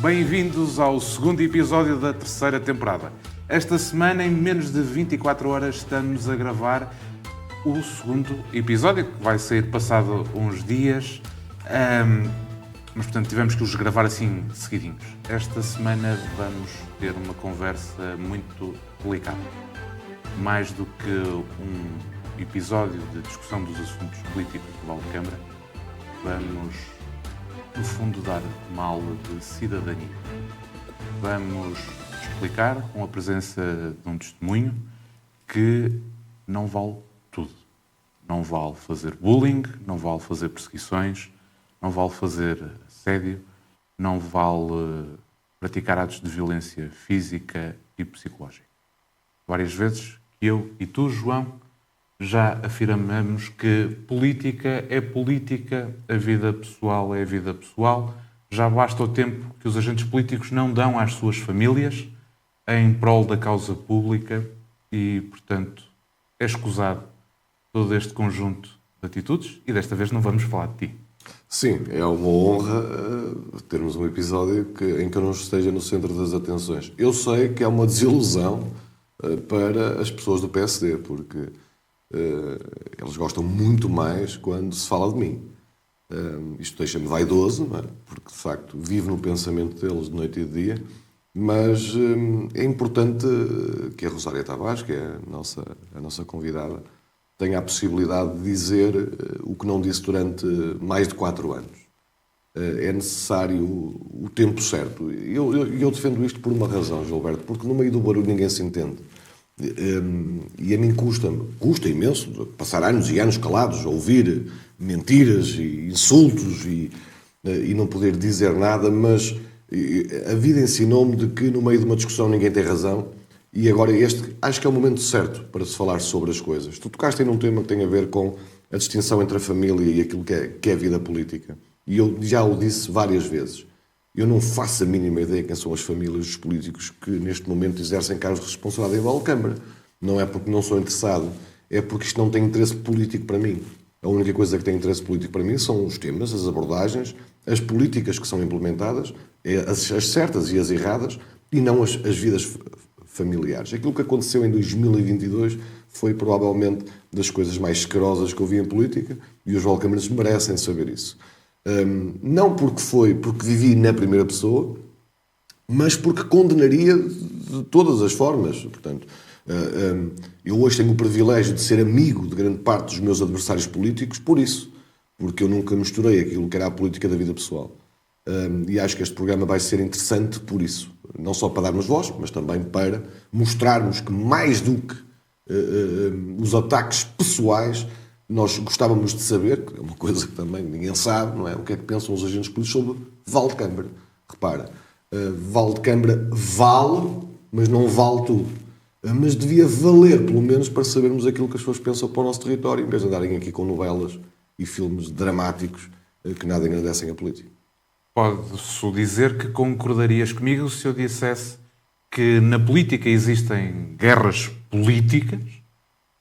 Bem-vindos ao segundo episódio da terceira temporada. Esta semana, em menos de 24 horas, estamos a gravar o segundo episódio, que vai sair passado uns dias, mas portanto tivemos que os gravar assim seguidinhos. Esta semana vamos ter uma conversa muito delicada. Mais do que um episódio de discussão dos assuntos políticos do Valdecâmara, vamos, no fundo, dar uma aula de cidadania. Vamos explicar, com a presença de um testemunho, que não vale tudo. Não vale fazer bullying, não vale fazer perseguições, não vale fazer assédio, não vale praticar atos de violência física e psicológica. Várias vezes que eu e tu, João, já afirmamos que política é política, a vida pessoal é a vida pessoal. Já basta o tempo que os agentes políticos não dão às suas famílias em prol da causa pública e, portanto, é escusado todo este conjunto de atitudes e desta vez não vamos falar de ti. Sim, é uma honra termos um episódio em que eu não esteja no centro das atenções. Eu sei que é uma desilusão para as pessoas do PSD, porque eles gostam muito mais quando se fala de mim. Isto deixa-me vaidoso, não é? Porque de facto vivo no pensamento deles de noite e de dia, mas é importante que a Rosária Tavares, que é a nossa convidada, tenha a possibilidade de dizer o que não disse durante mais de 4 anos. É necessário o tempo certo. Eu defendo isto por uma razão, Gilberto, porque no meio do barulho ninguém se entende. E a mim custa imenso passar anos e anos calados, a ouvir mentiras e insultos e não poder dizer nada, mas a vida ensinou-me de que no meio de uma discussão ninguém tem razão e agora acho que é o momento certo para se falar sobre as coisas. Tu tocaste em um tema que tem a ver com a distinção entre a família e aquilo que é a vida política. E eu já o disse várias vezes. Eu não faço a mínima ideia quem são as famílias dos políticos que neste momento exercem cargos de responsabilidade em Valdecâmara. Não é porque não sou interessado, é porque isto não tem interesse político para mim. A única coisa que tem interesse político para mim são os temas, as abordagens, as políticas que são implementadas, as certas e as erradas, e não as vidas familiares. Aquilo que aconteceu em 2022 foi provavelmente das coisas mais escarosas que eu vi em política, e os valdecâmaras merecem saber isso. Não porque vivi na primeira pessoa, mas porque condenaria de todas as formas. Portanto, eu hoje tenho o privilégio de ser amigo de grande parte dos meus adversários políticos por isso, porque eu nunca misturei aquilo que era a política da vida pessoal. E acho que este programa vai ser interessante por isso. Não só para darmos voz, mas também para mostrarmos que mais do que os ataques pessoais, nós gostávamos de saber, que é uma coisa que também ninguém sabe, não é? O que é que pensam os agentes políticos sobre Valdecâmara. Repara, Valdecâmara vale, mas não vale tudo. Mas devia valer, pelo menos, para sabermos aquilo que as pessoas pensam para o nosso território, em vez de andarem aqui com novelas e filmes dramáticos que nada engrandecem a política. Posso dizer que concordarias comigo se eu dissesse que na política existem guerras políticas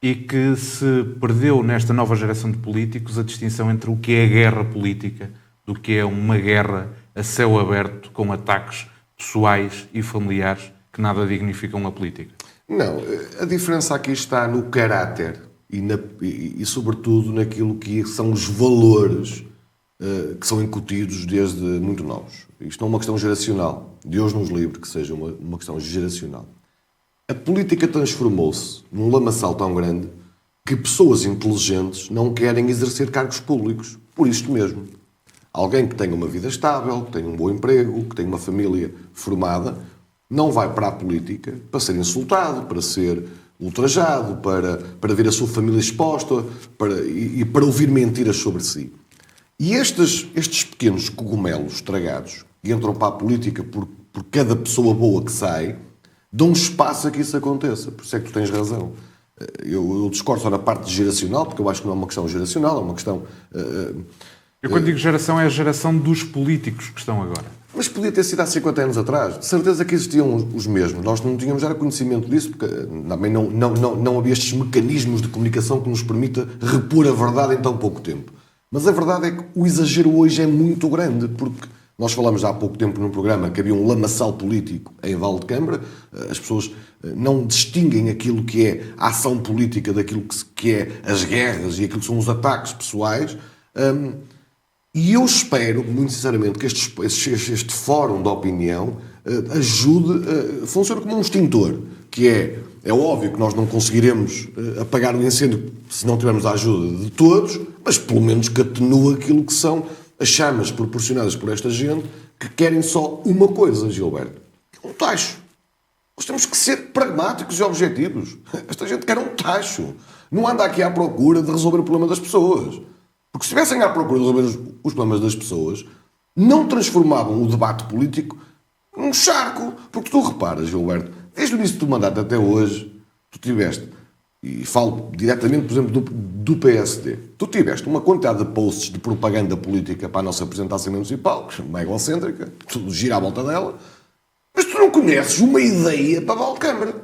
e que se perdeu nesta nova geração de políticos a distinção entre o que é guerra política do que é uma guerra a céu aberto com ataques pessoais e familiares que nada dignificam a política. Não, a diferença aqui está no caráter e sobretudo naquilo que são os valores que são incutidos desde muito novos. Isto não é uma questão geracional. Deus nos livre que seja uma questão geracional. A política transformou-se num lamaçal tão grande que pessoas inteligentes não querem exercer cargos públicos. Por isto mesmo. Alguém que tenha uma vida estável, que tenha um bom emprego, que tenha uma família formada, não vai para a política para ser insultado, para ser ultrajado, para ver a sua família exposta e para ouvir mentiras sobre si. E estes pequenos cogumelos estragados que entram para a política por cada pessoa boa que sai, dão espaço a que isso aconteça. Por isso é que tu tens razão. Eu discordo só na parte geracional, porque eu acho que não é uma questão geracional, é uma questão... Eu quando digo geração, é a geração dos políticos que estão agora. Mas podia ter sido há 50 anos atrás. De certeza que existiam os mesmos. Nós não tínhamos já conhecimento disso, porque também não havia estes mecanismos de comunicação que nos permita repor a verdade em tão pouco tempo. Mas a verdade é que o exagero hoje é muito grande, porque Nós falamos há pouco tempo num programa que havia um lamaçal político em Valdecâmara. As pessoas não distinguem aquilo que é a ação política daquilo que é as guerras e aquilo que são os ataques pessoais. E eu espero, muito sinceramente, que este fórum de opinião ajude, funcione como um extintor, que é óbvio que nós não conseguiremos apagar o incêndio se não tivermos a ajuda de todos, mas pelo menos que atenua aquilo que são as chamas proporcionadas por esta gente que querem só uma coisa, Gilberto, que é um tacho. Nós temos que ser pragmáticos e objetivos. Esta gente quer um tacho. Não anda aqui à procura de resolver o problema das pessoas. Porque se estivessem à procura de resolver os problemas das pessoas, não transformavam o debate político num charco. Porque tu reparas, Gilberto, desde o início do mandato até hoje, tu tiveste, e falo diretamente, por exemplo, do PSD, tu tiveste uma quantidade de posts de propaganda política para a nossa representação municipal, que é uma egocêntrica, tudo gira à volta dela, mas tu não conheces uma ideia para a Valdecâmara.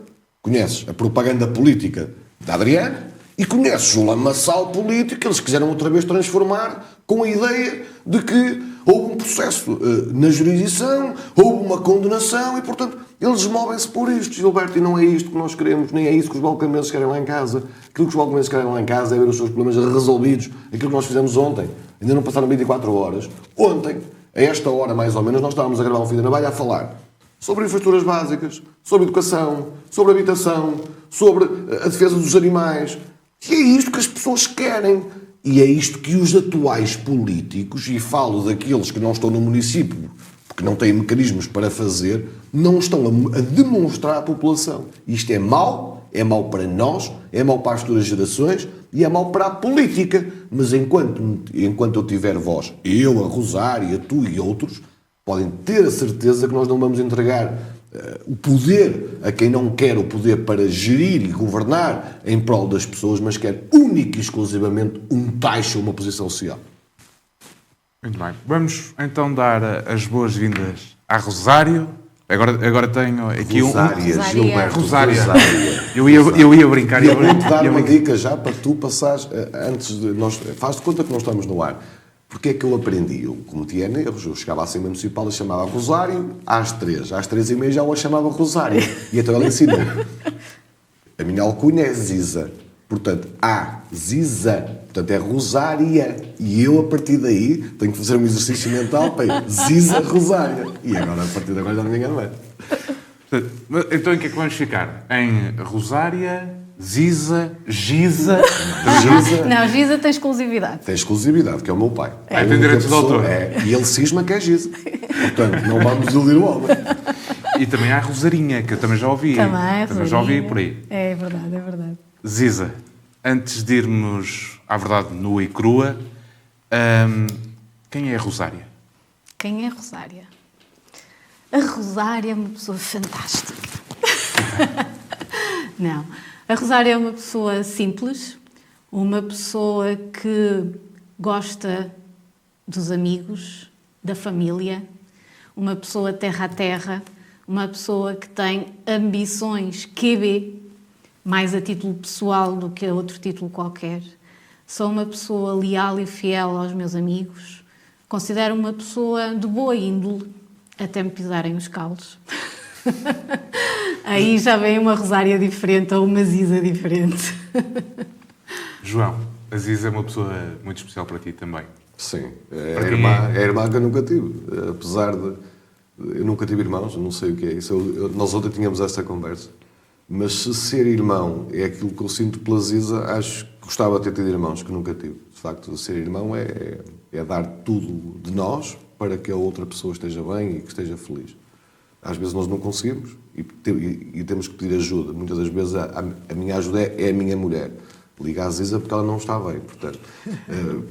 Conheces a propaganda política da Adriana e conheces o lamaçal político que eles quiseram outra vez transformar com a ideia de que houve um processo na jurisdição, houve uma condenação e, portanto, eles movem-se por isto, Gilberto, e não é isto que nós queremos, nem é isso que os balcamenses querem lá em casa. Aquilo que os balcamenses querem lá em casa é ver os seus problemas resolvidos. Aquilo que nós fizemos ontem, ainda não passaram 24 horas. Ontem, a esta hora mais ou menos, nós estávamos a gravar um Fim da Navalha a falar sobre infraestruturas básicas, sobre educação, sobre habitação, sobre a defesa dos animais. E é isto que as pessoas querem. E é isto que os atuais políticos, e falo daqueles que não estão no município, porque não têm mecanismos para fazer, não estão a demonstrar à população. Isto é mau para nós, é mau para as futuras gerações e é mau para a política. Mas enquanto eu tiver voz, eu, a Rosária, tu e outros, podem ter a certeza que nós não vamos entregar o poder a quem não quer o poder para gerir e governar em prol das pessoas, mas quer única e exclusivamente um taxa, uma posição social. Muito bem. Vamos então dar as boas-vindas à Rosário. Agora tenho aqui Rosária, Gilberto. Rosária. Eu ia brincar. Eu vou-te dar uma dica já para tu passares, antes de nós... Faz de conta que nós estamos no ar. Porque é que eu aprendi? Eu cometia erros. Eu chegava à Assembleia Municipal e chamava Rosário às 3. Às 3h30 já o chamava Rosário. E então ela ensinou. A minha alcunha é Ziza. Portanto, Ziza. Portanto, é Rosária. E eu, a partir daí, tenho que fazer um exercício mental para Ziza Rosária. E agora, a partir de agora, já não me engano mais. Então, em que é que vamos ficar? Em Rosária, Ziza, Giza? Não, Giza tem exclusividade. Tem exclusividade, que é o meu pai. Tem direitos de autor. E ele cisma que é Giza. Portanto, não vamos iludir o homem. E também há a Rosarinha, que eu também já ouvi. Também já ouvi por aí. É verdade, é verdade. Ziza, antes de irmos à verdade nua e crua, quem é a Rosária? Quem é a Rosária? A Rosária é uma pessoa fantástica. Não. A Rosária é uma pessoa simples, uma pessoa que gosta dos amigos, da família, uma pessoa terra a terra, uma pessoa que tem ambições QB, mais a título pessoal do que a outro título qualquer. Sou uma pessoa leal e fiel aos meus amigos. Considero uma pessoa de boa índole, até me pisarem os calos. Aí já vem uma Rosária diferente ou uma Ziza diferente. João, a Ziza é uma pessoa muito especial para ti também. Sim, é a irmã que eu nunca tive. Apesar de... Eu nunca tive irmãos, não sei o que é isso. Nós ontem tínhamos esta conversa. Mas se ser irmão é aquilo que eu sinto pela Ziza, acho que gostava de ter tido irmãos, que nunca tive. De facto, ser irmão é dar tudo de nós para que a outra pessoa esteja bem e que esteja feliz. Às vezes nós não conseguimos e temos que pedir ajuda. Muitas das vezes a minha ajuda é a minha mulher. Liga à Ziza porque ela não está bem, portanto.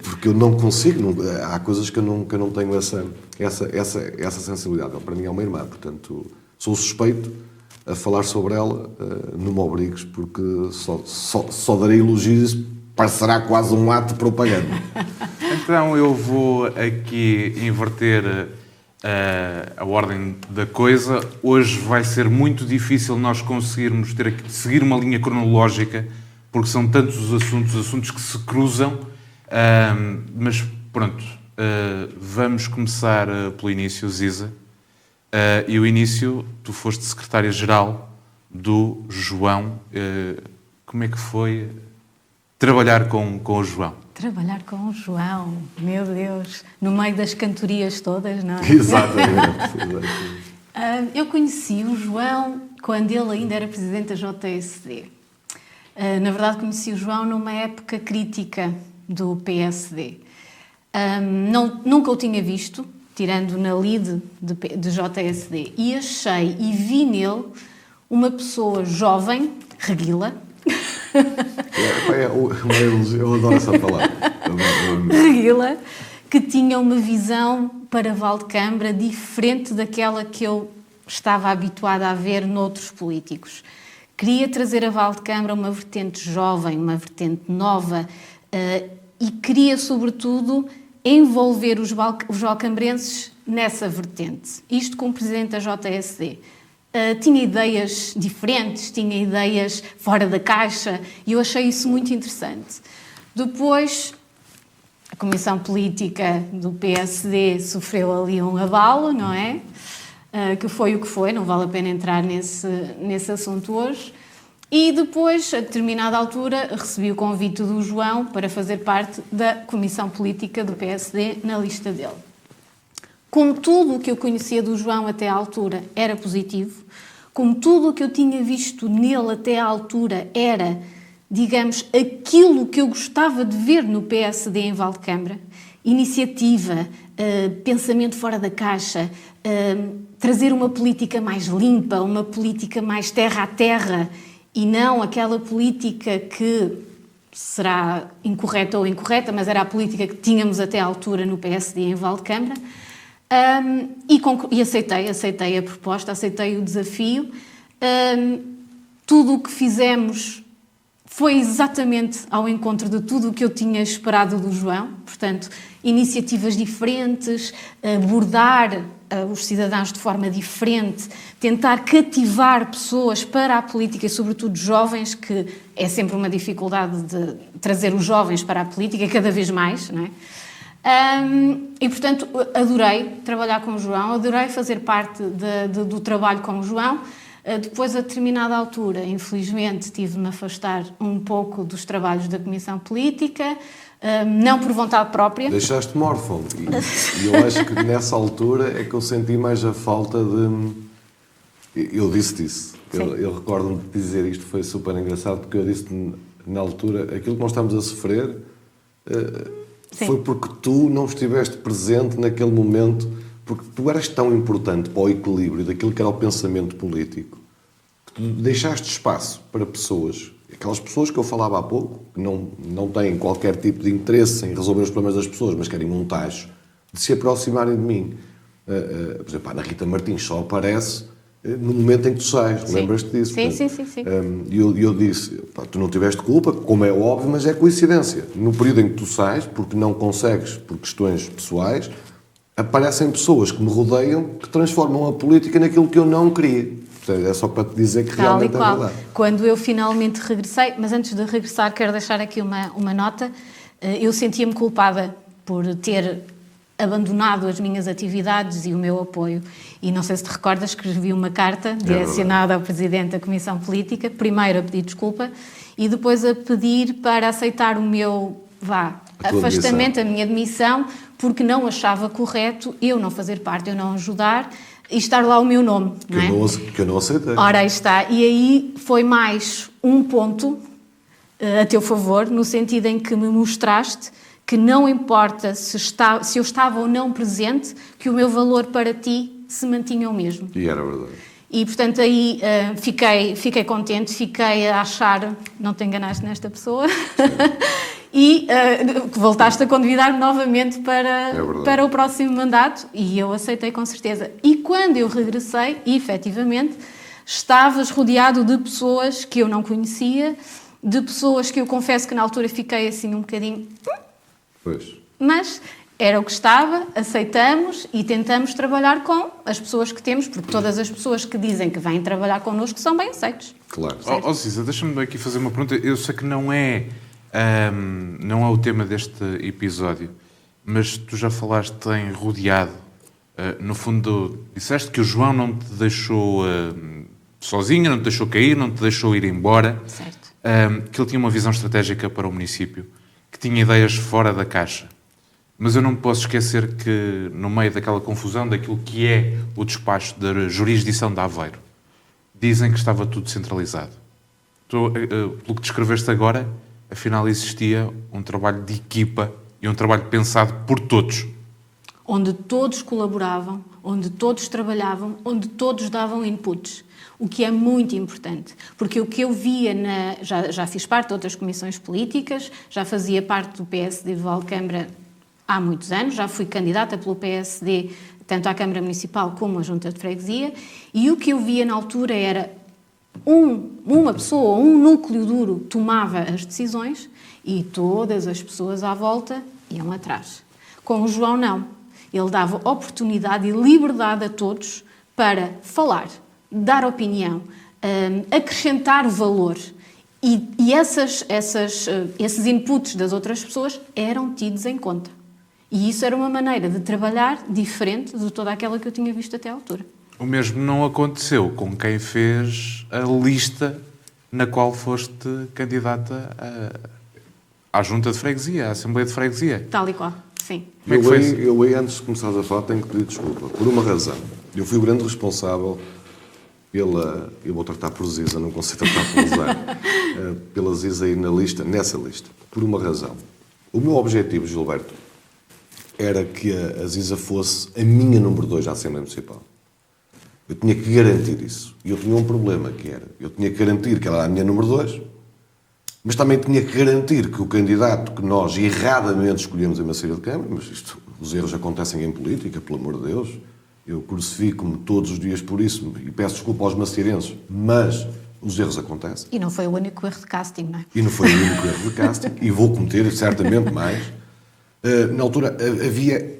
Porque eu não consigo, há coisas que eu não tenho essa sensibilidade. Ela, para mim é uma irmã, portanto, sou suspeito a falar sobre ela, não me obrigues, porque só darei elogios e parecerá quase um ato de propaganda. Então eu vou aqui inverter a ordem da coisa. Hoje vai ser muito difícil nós conseguirmos seguir uma linha cronológica, porque são tantos os assuntos que se cruzam, mas pronto, Vamos começar pelo início, Ziza. E o início, tu foste secretária-geral do João. Como é que foi trabalhar com o João? Trabalhar com o João, meu Deus, no meio das cantorias todas, não é? Exatamente. Eu conheci o João quando ele ainda era presidente da JSD. Na verdade, conheci o João numa época crítica do PSD. Nunca o tinha visto, tirando na lead de JSD, e achei e vi nele uma pessoa jovem, reguila. Eu adoro essa palavra. Reguila, que tinha uma visão para Valdecâmara diferente daquela que eu estava habituada a ver noutros políticos. Queria trazer a Valdecâmara uma vertente jovem, uma vertente nova, e queria, sobretudo, envolver os valcambrenses nessa vertente. Isto como presidente da JSD. Tinha ideias diferentes, tinha ideias fora da caixa, e eu achei isso muito interessante. Depois, a Comissão Política do PSD sofreu ali um abalo, não é? Que foi o que foi, não vale a pena entrar nesse assunto hoje. E depois, a determinada altura, recebi o convite do João para fazer parte da Comissão Política do PSD na lista dele. Como tudo o que eu conhecia do João até à altura era positivo, como tudo o que eu tinha visto nele até à altura era, digamos, aquilo que eu gostava de ver no PSD em Valdecâmara, iniciativa, pensamento fora da caixa, trazer uma política mais limpa, uma política mais terra a terra, e não aquela política que será incorreta ou incorreta, mas era a política que tínhamos até à altura no PSD em Valdecâmara. E aceitei a proposta, aceitei o desafio. Tudo o que fizemos foi exatamente ao encontro de tudo o que eu tinha esperado do João, portanto, iniciativas diferentes, abordar os cidadãos de forma diferente, tentar cativar pessoas para a política e, sobretudo, jovens, que é sempre uma dificuldade de trazer os jovens para a política, cada vez mais, não é? E, portanto, adorei trabalhar com o João, adorei fazer parte do trabalho com o João. Depois, a determinada altura, infelizmente, tive de me afastar um pouco dos trabalhos da Comissão Política, não por vontade própria. Deixaste-me órfão. E eu acho que nessa altura é que eu senti mais a falta de... Eu disse isso. Eu recordo-me de dizer isto, foi super engraçado, porque eu disse na altura, aquilo que nós estamos a sofrer... Foi porque tu não estiveste presente naquele momento, porque tu eras tão importante para o equilíbrio daquilo que era o pensamento político, que tu deixaste espaço para pessoas, aquelas pessoas que eu falava há pouco, que não têm qualquer tipo de interesse em resolver os problemas das pessoas, mas querem um tajo, de se aproximarem de mim. Por exemplo, a Ana Rita Martins só aparece no momento em que tu sais, lembras-te disso? Sim. E eu disse, tu não tiveste culpa, como é óbvio, mas é coincidência. No período em que tu sais, porque não consegues, por questões pessoais, aparecem pessoas que me rodeiam que transformam a política naquilo que eu não queria. Portanto, é só para te dizer que realmente é verdade. Quando eu finalmente regressei, mas antes de regressar quero deixar aqui uma nota, eu sentia-me culpada por ter abandonado as minhas atividades e o meu apoio. E não sei se te recordas, escrevi uma carta direcionada ao Presidente da Comissão Política, primeiro a pedir desculpa e depois a pedir para aceitar o meu afastamento, a minha demissão, porque não achava correto eu não fazer parte, eu não ajudar e estar lá o meu nome. Que eu não aceitei. Ora, aí está. E aí foi mais um ponto a teu favor, no sentido em que me mostraste que não importa se eu estava ou não presente, que o meu valor para ti se mantinha o mesmo. E era verdade. E, portanto, aí fiquei contente, fiquei a achar, não te enganaste nesta pessoa, e voltaste a convidar-me novamente para o próximo mandato, e eu aceitei com certeza. E quando eu regressei, efetivamente, estavas rodeado de pessoas que eu não conhecia, de pessoas que eu confesso que na altura fiquei assim um bocadinho... Pois. Mas era o que estava, aceitamos e tentamos trabalhar com as pessoas que temos, porque todas as pessoas que dizem que vêm trabalhar connosco são bem aceitos. Claro. Cisa, deixa-me aqui fazer uma pergunta. Eu sei que não é o tema deste episódio, mas tu já falaste em rodeado. No fundo, disseste que o João não te deixou sozinho, não te deixou cair, não te deixou ir embora. Certo. Que ele tinha uma visão estratégica para o município, que tinha ideias fora da caixa. Mas eu não me posso esquecer que, no meio daquela confusão, daquilo que é o despacho da jurisdição de Aveiro, dizem que estava tudo centralizado. Pelo que descreveste agora, afinal existia um trabalho de equipa e um trabalho pensado por todos. Onde todos colaboravam, onde todos trabalhavam, onde todos davam inputs. O que é muito importante, porque o que eu via, já fiz parte de outras comissões políticas, já fazia parte do PSD de Valcambra há muitos anos, já fui candidata pelo PSD tanto à Câmara Municipal como à Junta de Freguesia, e o que eu via na altura era uma pessoa, um núcleo duro tomava as decisões e todas as pessoas à volta iam atrás. Com o João não. Ele dava oportunidade e liberdade a todos para falar, dar opinião, acrescentar valor. E esses inputs das outras pessoas eram tidos em conta. E isso era uma maneira de trabalhar diferente de toda aquela que eu tinha visto até à altura. O mesmo não aconteceu com quem fez a lista na qual foste candidata à Junta de Freguesia, à Assembleia de Freguesia. Tal e qual, sim. Como é que foi isso? Eu aí, antes de começares a falar, tenho que pedir desculpa. Por uma razão. Eu fui o grande responsável pela... Eu vou tratar por Ziza, não consigo tratar por usar. Pela Ziza aí nessa lista. Por uma razão. O meu objetivo, Gilberto, era que a Ziza fosse a minha número 2 à Assembleia Municipal. Eu tinha que garantir isso. E eu tinha um problema, que era... Eu tinha que garantir que ela era a minha número 2, mas também tinha que garantir que o candidato que nós erradamente escolhemos em Maceira de Câmara, mas os erros acontecem em política, pelo amor de Deus, eu crucifico-me todos os dias por isso e peço desculpa aos maceirenses, mas os erros acontecem. E não foi o único erro de casting, não é? E não foi o único erro de casting, e vou cometer certamente mais. Na altura havia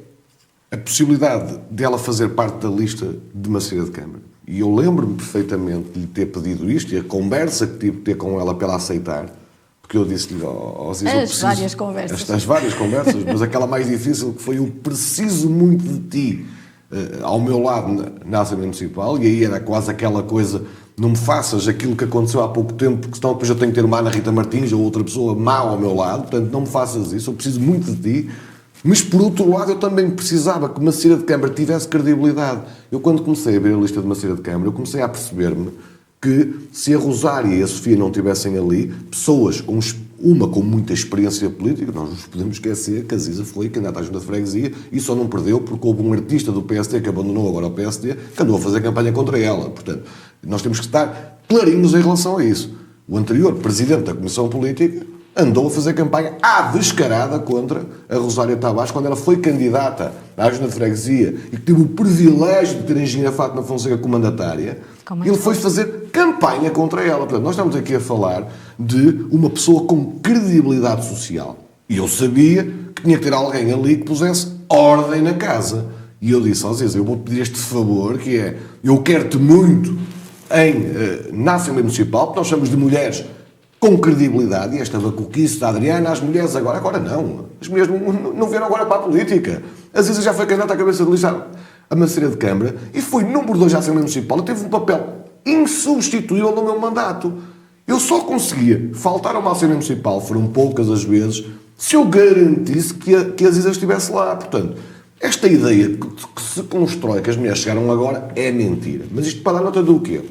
a possibilidade dela fazer parte da lista de Maceira de Câmara. E eu lembro-me perfeitamente de lhe ter pedido isto e a conversa que tive de ter com ela para ela aceitar, porque eu disse-lhe, várias conversas. As várias conversas, mas aquela mais difícil que foi: eu preciso muito de ti ao meu lado na Assembleia Municipal, e aí era quase aquela coisa: não me faças aquilo que aconteceu há pouco tempo, porque senão depois eu tenho que ter uma Ana Rita Martins ou outra pessoa má ao meu lado, portanto não me faças isso, eu preciso muito de ti. Mas por outro lado eu também precisava que Maceira de Câmara tivesse credibilidade. Eu, quando comecei a ver a lista de Maceira de Câmara, eu comecei a perceber-me que se a Rosária e a Sofia não estivessem ali, pessoas uma com muita experiência política, nós nos podemos esquecer que a Ziza foi candidata à Junta de Freguesia e só não perdeu porque houve um artista do PSD que abandonou agora o PSD, que andou a fazer campanha contra ela. Portanto, nós temos que estar clarinhos em relação a isso. O anterior presidente da Comissão Política andou a fazer campanha à descarada contra a Rosária Tavares quando ela foi candidata à Junta de Freguesia e que teve o privilégio de ter a engenheira Fátima Fonseca como mandatária. Ele foi fazer campanha contra ela. Portanto, nós estamos aqui a falar de uma pessoa com credibilidade social. E eu sabia que tinha que ter alguém ali que pusesse ordem na casa. E eu disse: eu vou-te pedir este favor, que é: eu quero-te muito na Assembleia Municipal, porque nós somos de mulheres com credibilidade, e esta bacuquice da Adriana, as mulheres agora não. As mulheres não vieram agora para a política. A Ziza já foi candidata à cabeça de lista a Maceira de Câmara e foi número 2 à Assembleia Municipal e teve um papel insubstituível no meu mandato. Eu só conseguia faltar a uma Assembleia Municipal, foram poucas as vezes, se eu garantisse que a Ziza estivesse lá. Portanto, esta ideia que se constrói, que as mulheres chegaram agora, é mentira. Mas isto para dar nota do quê?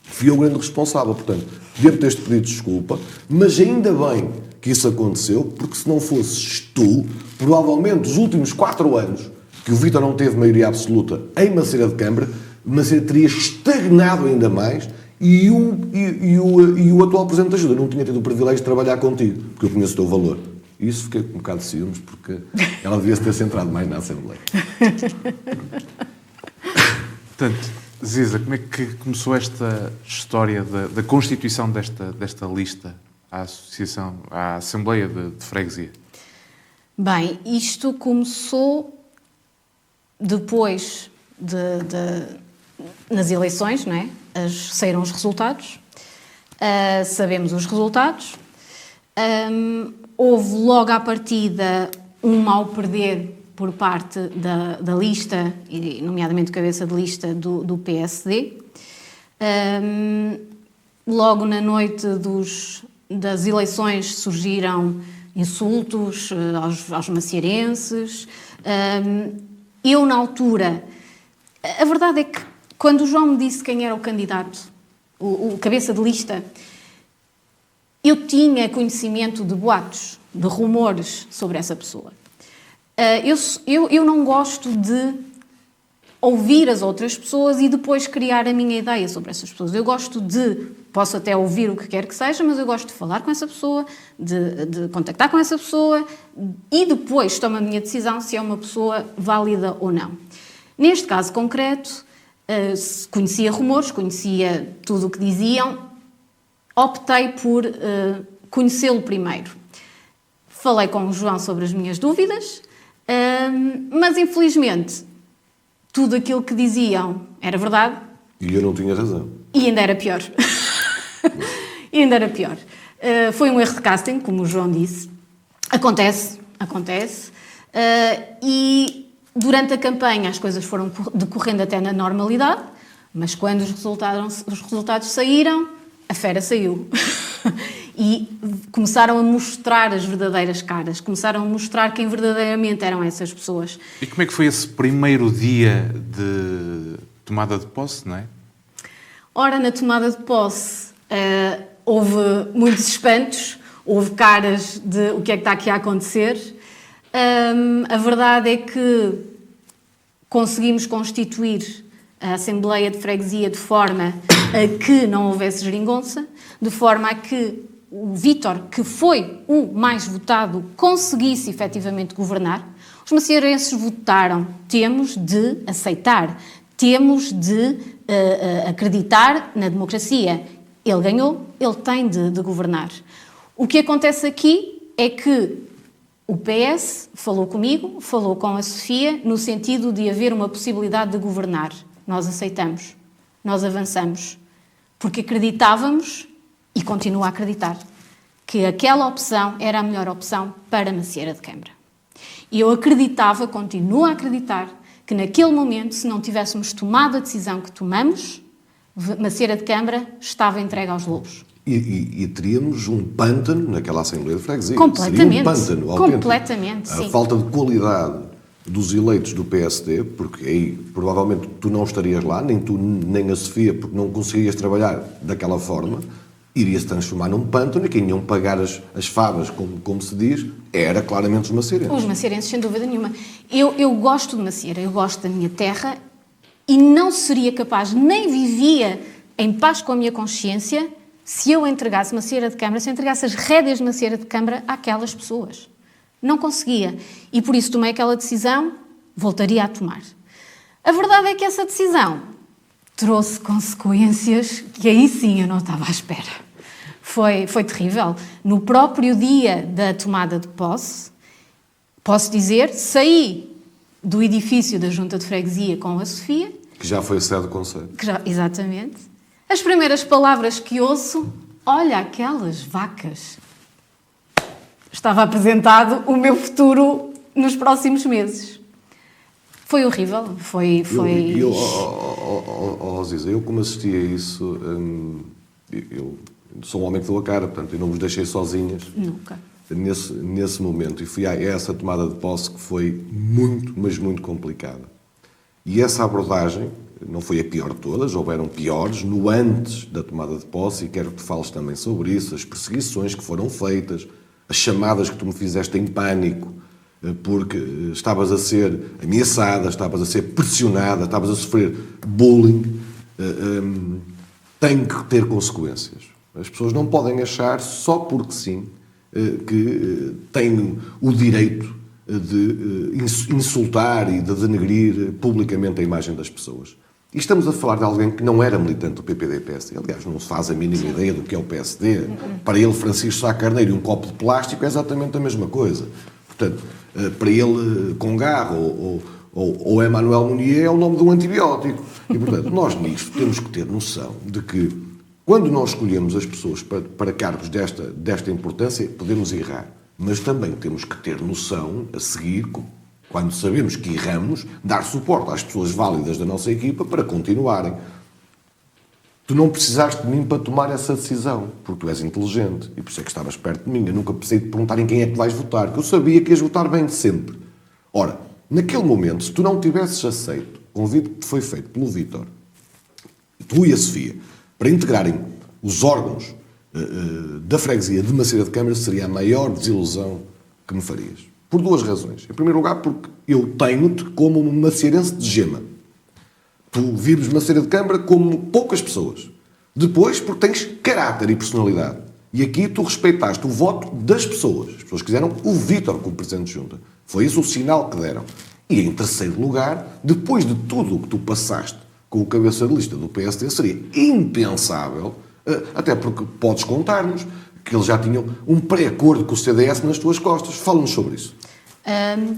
Fui eu o grande responsável, portanto, devo ter-te pedido desculpa, mas ainda bem que isso aconteceu, porque se não fosses tu, provavelmente os últimos 4 anos que o Vítor não teve maioria absoluta em Maceira de Câmara, Maceira teria estagnado ainda mais e o atual Presidente da Ajuda não tinha tido o privilégio de trabalhar contigo, porque eu conheço o teu valor. E isso fiquei com um bocado de ciúmes, porque ela devia-se ter centrado mais na Assembleia. Portanto, Ziza, como é que começou esta história da constituição desta lista à Assembleia de Freguesia? Bem, isto começou depois nas eleições, não é? Saíram os resultados, sabemos os resultados, houve logo à partida um mal perder por parte da lista, e nomeadamente cabeça de lista do PSD. Logo na noite das eleições surgiram insultos aos macieirenses. Eu, na altura, a verdade é que quando o João me disse quem era o candidato, o cabeça de lista, eu tinha conhecimento de boatos, de rumores sobre essa pessoa. Eu não gosto de ouvir as outras pessoas e depois criar a minha ideia sobre essas pessoas. Eu gosto posso até ouvir o que quer que seja, mas eu gosto de falar com essa pessoa, de contactar com essa pessoa e depois tomo a minha decisão se é uma pessoa válida ou não. Neste caso concreto, conhecia rumores, conhecia tudo o que diziam, optei por conhecê-lo primeiro. Falei com o João sobre as minhas dúvidas, mas infelizmente tudo aquilo que diziam era verdade. E eu não tinha razão. E ainda era pior. Foi um erro de casting, como o João disse. Acontece. E durante a campanha as coisas foram decorrendo até na normalidade, mas quando os resultados saíram, a fera saiu. E começaram a mostrar as verdadeiras caras, começaram a mostrar quem verdadeiramente eram essas pessoas. E como é que foi esse primeiro dia de tomada de posse, não é? Ora, na tomada de posse houve muitos espantos, houve caras de o que é que está aqui a acontecer. A verdade é que conseguimos constituir a Assembleia de Freguesia de forma a que não houvesse geringonça, de forma a que o Vítor, que foi o mais votado, conseguisse efetivamente governar. Os macieirenses votaram, temos de aceitar, temos de acreditar na democracia. Ele ganhou, ele tem de governar. O que acontece aqui é que o PS falou comigo, falou com a Sofia, no sentido de haver uma possibilidade de governar. Nós aceitamos, nós avançamos, porque acreditávamos, e continuo a acreditar, que aquela opção era a melhor opção para Macieira de Câmara. E eu acreditava, continuo a acreditar, que naquele momento, se não tivéssemos tomado a decisão que tomamos, Macieira de Câmara estava entregue aos lobos. E teríamos um pântano naquela Assembleia de Freguesia. Completamente. Seria um pântano autêntico. Completamente, sim. A falta de qualidade dos eleitos do PSD, porque aí provavelmente tu não estarias lá, nem tu nem a Sofia, porque não conseguias trabalhar daquela forma, iria-se transformar num pântano e quem iam pagar as favas, como se diz, era claramente os macieirenses. Os macieirenses, sem dúvida nenhuma. Eu gosto de Macieira, eu gosto da minha terra e não seria capaz, nem vivia em paz com a minha consciência, se eu entregasse Macieira de Câmara, se eu entregasse as rédeas de Macieira de Câmara àquelas pessoas. Não conseguia. E por isso tomei aquela decisão, voltaria a tomar. A verdade é que essa decisão trouxe consequências que aí sim eu não estava à espera. Foi terrível. No próprio dia da tomada de posse, posso dizer, saí do edifício da Junta de Freguesia com a Sofia. Que já foi sede do Conselho. Exatamente. As primeiras palavras que ouço, olha aquelas vacas. Estava apresentado o meu futuro nos próximos meses. Foi horrível, foi... Ziza, eu como assisti a isso, eu sou um homem que dou a cara, portanto, eu não vos deixei sozinhas. Nunca. Nesse momento, e fui a essa tomada de posse que foi muito, mas muito complicada. E essa abordagem não foi a pior de todas, houveram piores no antes da tomada de posse, e quero que tu fales também sobre isso, as perseguições que foram feitas, as chamadas que tu me fizeste em pânico, porque estavas a ser ameaçada, estavas a ser pressionada, estavas a sofrer bullying, tem que ter consequências. As pessoas não podem achar, só porque sim, que têm o direito de insultar e de denegrir publicamente a imagem das pessoas. E estamos a falar de alguém que não era militante do PPD-PSD. Aliás, não se faz a mínima ideia do que é o PSD. Para ele, Francisco Sá Carneiro e um copo de plástico é exatamente a mesma coisa. Portanto, para ele, Congarro ou Emmanuel Munier é o nome de um antibiótico. E, portanto, nós nisto temos que ter noção de que, quando nós escolhemos as pessoas para cargos desta importância, podemos errar. Mas também temos que ter noção, a seguir, quando sabemos que erramos, dar suporte às pessoas válidas da nossa equipa para continuarem. Tu não precisaste de mim para tomar essa decisão, porque tu és inteligente e por isso é que estavas perto de mim. Eu nunca precisei de perguntar em quem é que vais votar, porque eu sabia que ias votar bem sempre. Ora, naquele momento, se tu não tivesses aceito o convite que te foi feito pelo Vítor, tu e a Sofia, para integrarem os órgãos da freguesia de Maceira de Câmara, seria a maior desilusão que me farias. Por duas razões. Em primeiro lugar, porque eu tenho-te como um maceirense de gema. Tu vives Maceira de Câmara como poucas pessoas. Depois, porque tens caráter e personalidade. E aqui tu respeitaste o voto das pessoas. As pessoas quiseram o Vítor como Presidente de Junta. Foi esse o sinal que deram. E em terceiro lugar, depois de tudo o que tu passaste com o cabeça de lista do PSD, seria impensável, até porque podes contar-nos, que eles já tinham um pré-acordo com o CDS nas tuas costas. Fala-nos sobre isso.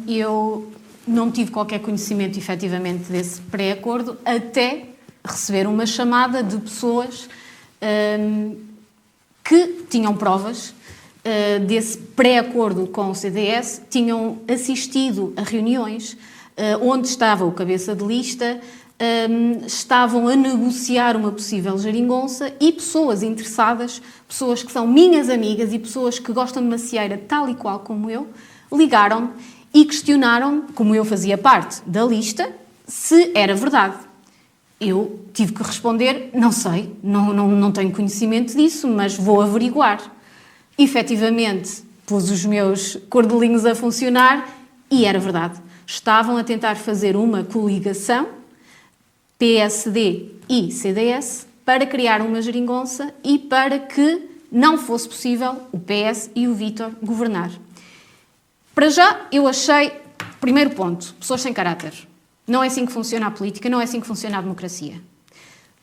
Eu não tive qualquer conhecimento, efetivamente, desse pré-acordo, até receber uma chamada de pessoas que tinham provas desse pré-acordo com o CDS, tinham assistido a reuniões onde estava o cabeça de lista, estavam a negociar uma possível geringonça e pessoas interessadas, pessoas que são minhas amigas e pessoas que gostam de Macieira tal e qual como eu, ligaram e questionaram, como eu fazia parte da lista, se era verdade. Eu tive que responder, não sei, não tenho conhecimento disso, mas vou averiguar. Efetivamente, pus os meus cordelinhos a funcionar e era verdade. Estavam a tentar fazer uma coligação, PSD e CDS, para criar uma geringonça e para que não fosse possível o PS e o Vítor governar. Para já, eu achei, primeiro ponto, pessoas sem caráter. Não é assim que funciona a política, não é assim que funciona a democracia.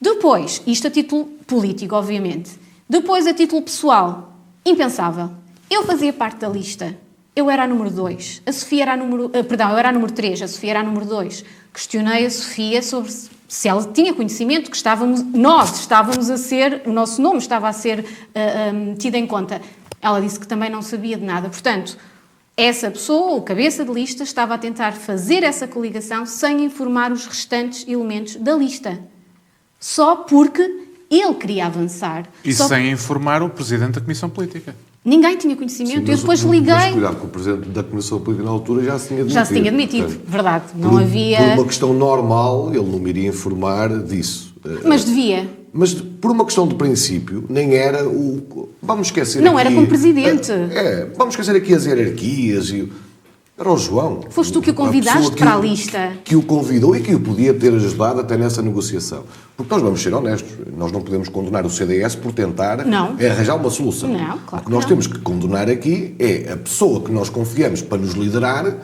Depois, isto a título político, obviamente. Depois, a título pessoal, impensável. Eu fazia parte da lista. Eu era a número 2. A Sofia era a número... eu era a número 3. A Sofia era a número 2. Questionei a Sofia sobre se ela tinha conhecimento que nós estávamos a ser... O nosso nome estava a ser tido em conta. Ela disse que também não sabia de nada. Portanto, essa pessoa, o cabeça de lista, estava a tentar fazer essa coligação sem informar os restantes elementos da lista. Só porque ele queria avançar. E sem informar o Presidente da Comissão Política. Ninguém tinha conhecimento. Sim, eu depois liguei... Mas cuidado, que o Presidente da Comissão Política na altura já se tinha admitido. Já se tinha admitido, portanto, verdade. Não havia... Por uma questão normal, ele não me iria informar disso. Mas devia. Mas por uma questão de princípio, nem era o... Vamos esquecer não aqui... era como Presidente. Vamos esquecer aqui as hierarquias e... Era o João. Foste tu que o convidaste para a lista. Que o convidou e que o podia ter ajudado até nessa negociação. Porque nós vamos ser honestos. Nós não podemos condenar o CDS por tentar arranjar uma solução. Não, claro. O que nós temos que condenar aqui é a pessoa que nós confiamos para nos liderar,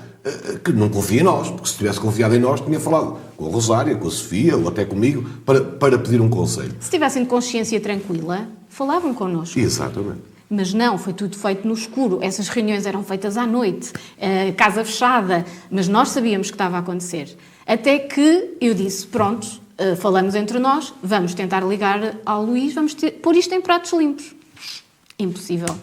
que não confia em nós. Porque se tivesse confiado em nós, tinha falado com a Rosária, com a Sofia ou até comigo para pedir um conselho. Se tivessem consciência tranquila, falavam connosco. Exatamente. Mas não, foi tudo feito no escuro. Essas reuniões eram feitas à noite, casa fechada, mas nós sabíamos que estava a acontecer. Até que eu disse, pronto, falamos entre nós, vamos tentar ligar ao Luís, vamos pôr isto em pratos limpos. Impossível.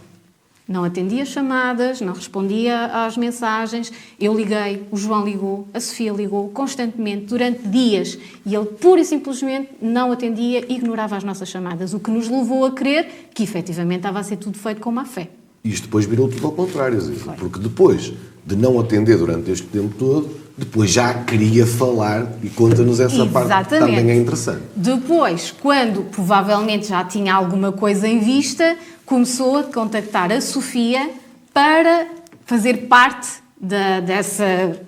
Não atendia chamadas, não respondia às mensagens. Eu liguei, o João ligou, a Sofia ligou constantemente, durante dias. E ele, pura e simplesmente, não atendia, ignorava as nossas chamadas. O que nos levou a crer que, efetivamente, estava a ser tudo feito com má fé. Isto depois virou tudo ao contrário, Zita. Porque depois de não atender durante este tempo todo, depois já queria falar e conta-nos essa parte que também é interessante. Depois, quando provavelmente já tinha alguma coisa em vista, começou a contactar a Sofia para fazer parte dessa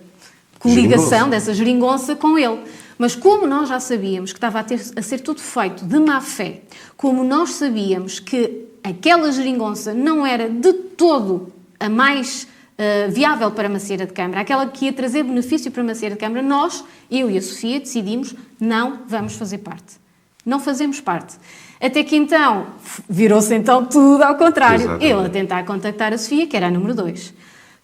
coligação, dessa geringonça com ele. Mas como nós já sabíamos que estava a ser tudo feito de má fé, como nós sabíamos que aquela geringonça não era de todo a mais viável para Macieira de Câmara, aquela que ia trazer benefício para Macieira de Câmara, nós, eu e a Sofia, decidimos não vamos fazer parte. Não fazemos parte. Até que então, virou-se então tudo ao contrário. Exatamente. Ele a tentar contactar a Sofia, que era a número 2.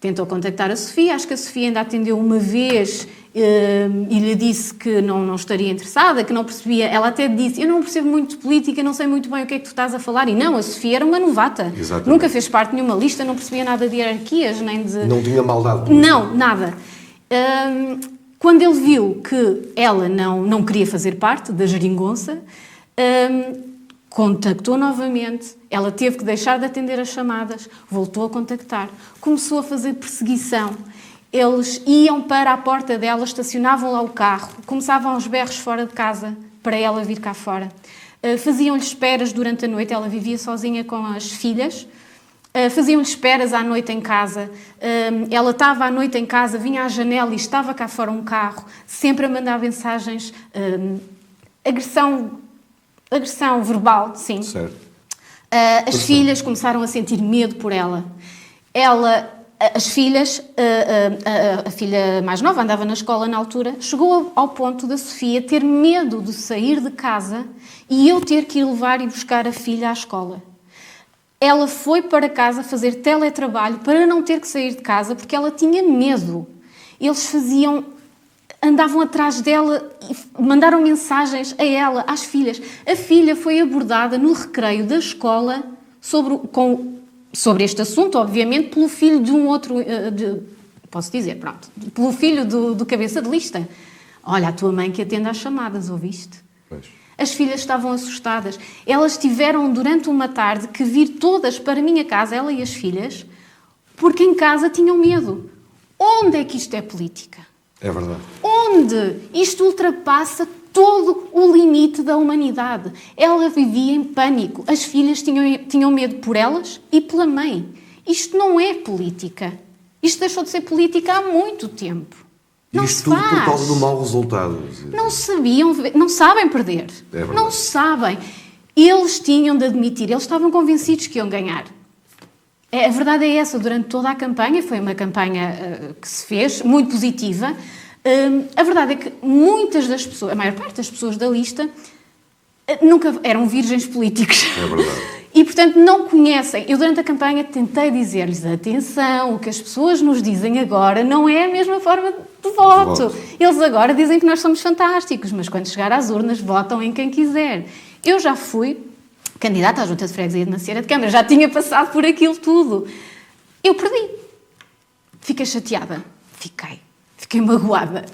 tentou contactar a Sofia, acho que a Sofia ainda atendeu uma vez e lhe disse que não estaria interessada, que não percebia. Ela até disse, eu não percebo muito de política, não sei muito bem o que é que tu estás a falar. E não, a Sofia era uma novata. Exatamente. Nunca fez parte de nenhuma lista, não percebia nada de hierarquias, nem de... Não tinha maldade política. Não, nada. Quando ele viu que ela não queria fazer parte da geringonça, contactou novamente, ela teve que deixar de atender as chamadas, voltou a contactar, começou a fazer perseguição. Eles iam para a porta dela, estacionavam lá o carro, começavam aos berros fora de casa para ela vir cá fora. Faziam-lhe esperas durante a noite, ela vivia sozinha com as filhas, faziam-lhe esperas à noite em casa, ela estava à noite em casa, vinha à janela e estava cá fora um carro, sempre a mandar mensagens, agressão verbal, sim. Certo. As filhas começaram a sentir medo por ela. As filhas, a filha mais nova andava na escola na altura, chegou ao ponto da Sofia ter medo de sair de casa e eu ter que ir levar e buscar a filha à escola. Ela foi para casa fazer teletrabalho para não ter que sair de casa porque ela tinha medo. Eles andavam atrás dela e mandaram mensagens a ela, às filhas. A filha foi abordada no recreio da escola sobre este assunto, obviamente, pelo filho de um outro... posso dizer, pronto. Pelo filho do cabeça de lista. Olha, a tua mãe que atende às chamadas, ouviste? Pois. As filhas estavam assustadas. Elas tiveram, durante uma tarde, que vir todas para a minha casa, ela e as filhas, porque em casa tinham medo. Onde é que isto é política? É verdade. Onde isto ultrapassa todo o limite da humanidade. Ela vivia em pânico. As filhas tinham medo por elas e pela mãe. Isto não é política. Isto deixou de ser política há muito tempo. Não Isto se tudo faz. por causa do mau resultado. Não sabem perder. É verdade. Não sabem. Eles tinham de admitir, eles estavam convencidos que iam ganhar. A verdade é essa, durante toda a campanha, foi uma campanha que se fez, muito positiva. A verdade é que muitas das pessoas, a maior parte das pessoas da lista, nunca eram virgens políticos. É verdade. E, portanto, não conhecem. Eu, durante a campanha, tentei dizer-lhes, atenção, o que as pessoas nos dizem agora não é a mesma forma de voto. Eles agora dizem que nós somos fantásticos, mas quando chegar às urnas, votam em quem quiser. Eu já fui candidata à Junta de Freguesia de Macieira de Câmara, já tinha passado por aquilo tudo. Eu perdi. Fiquei chateada. Fiquei magoada.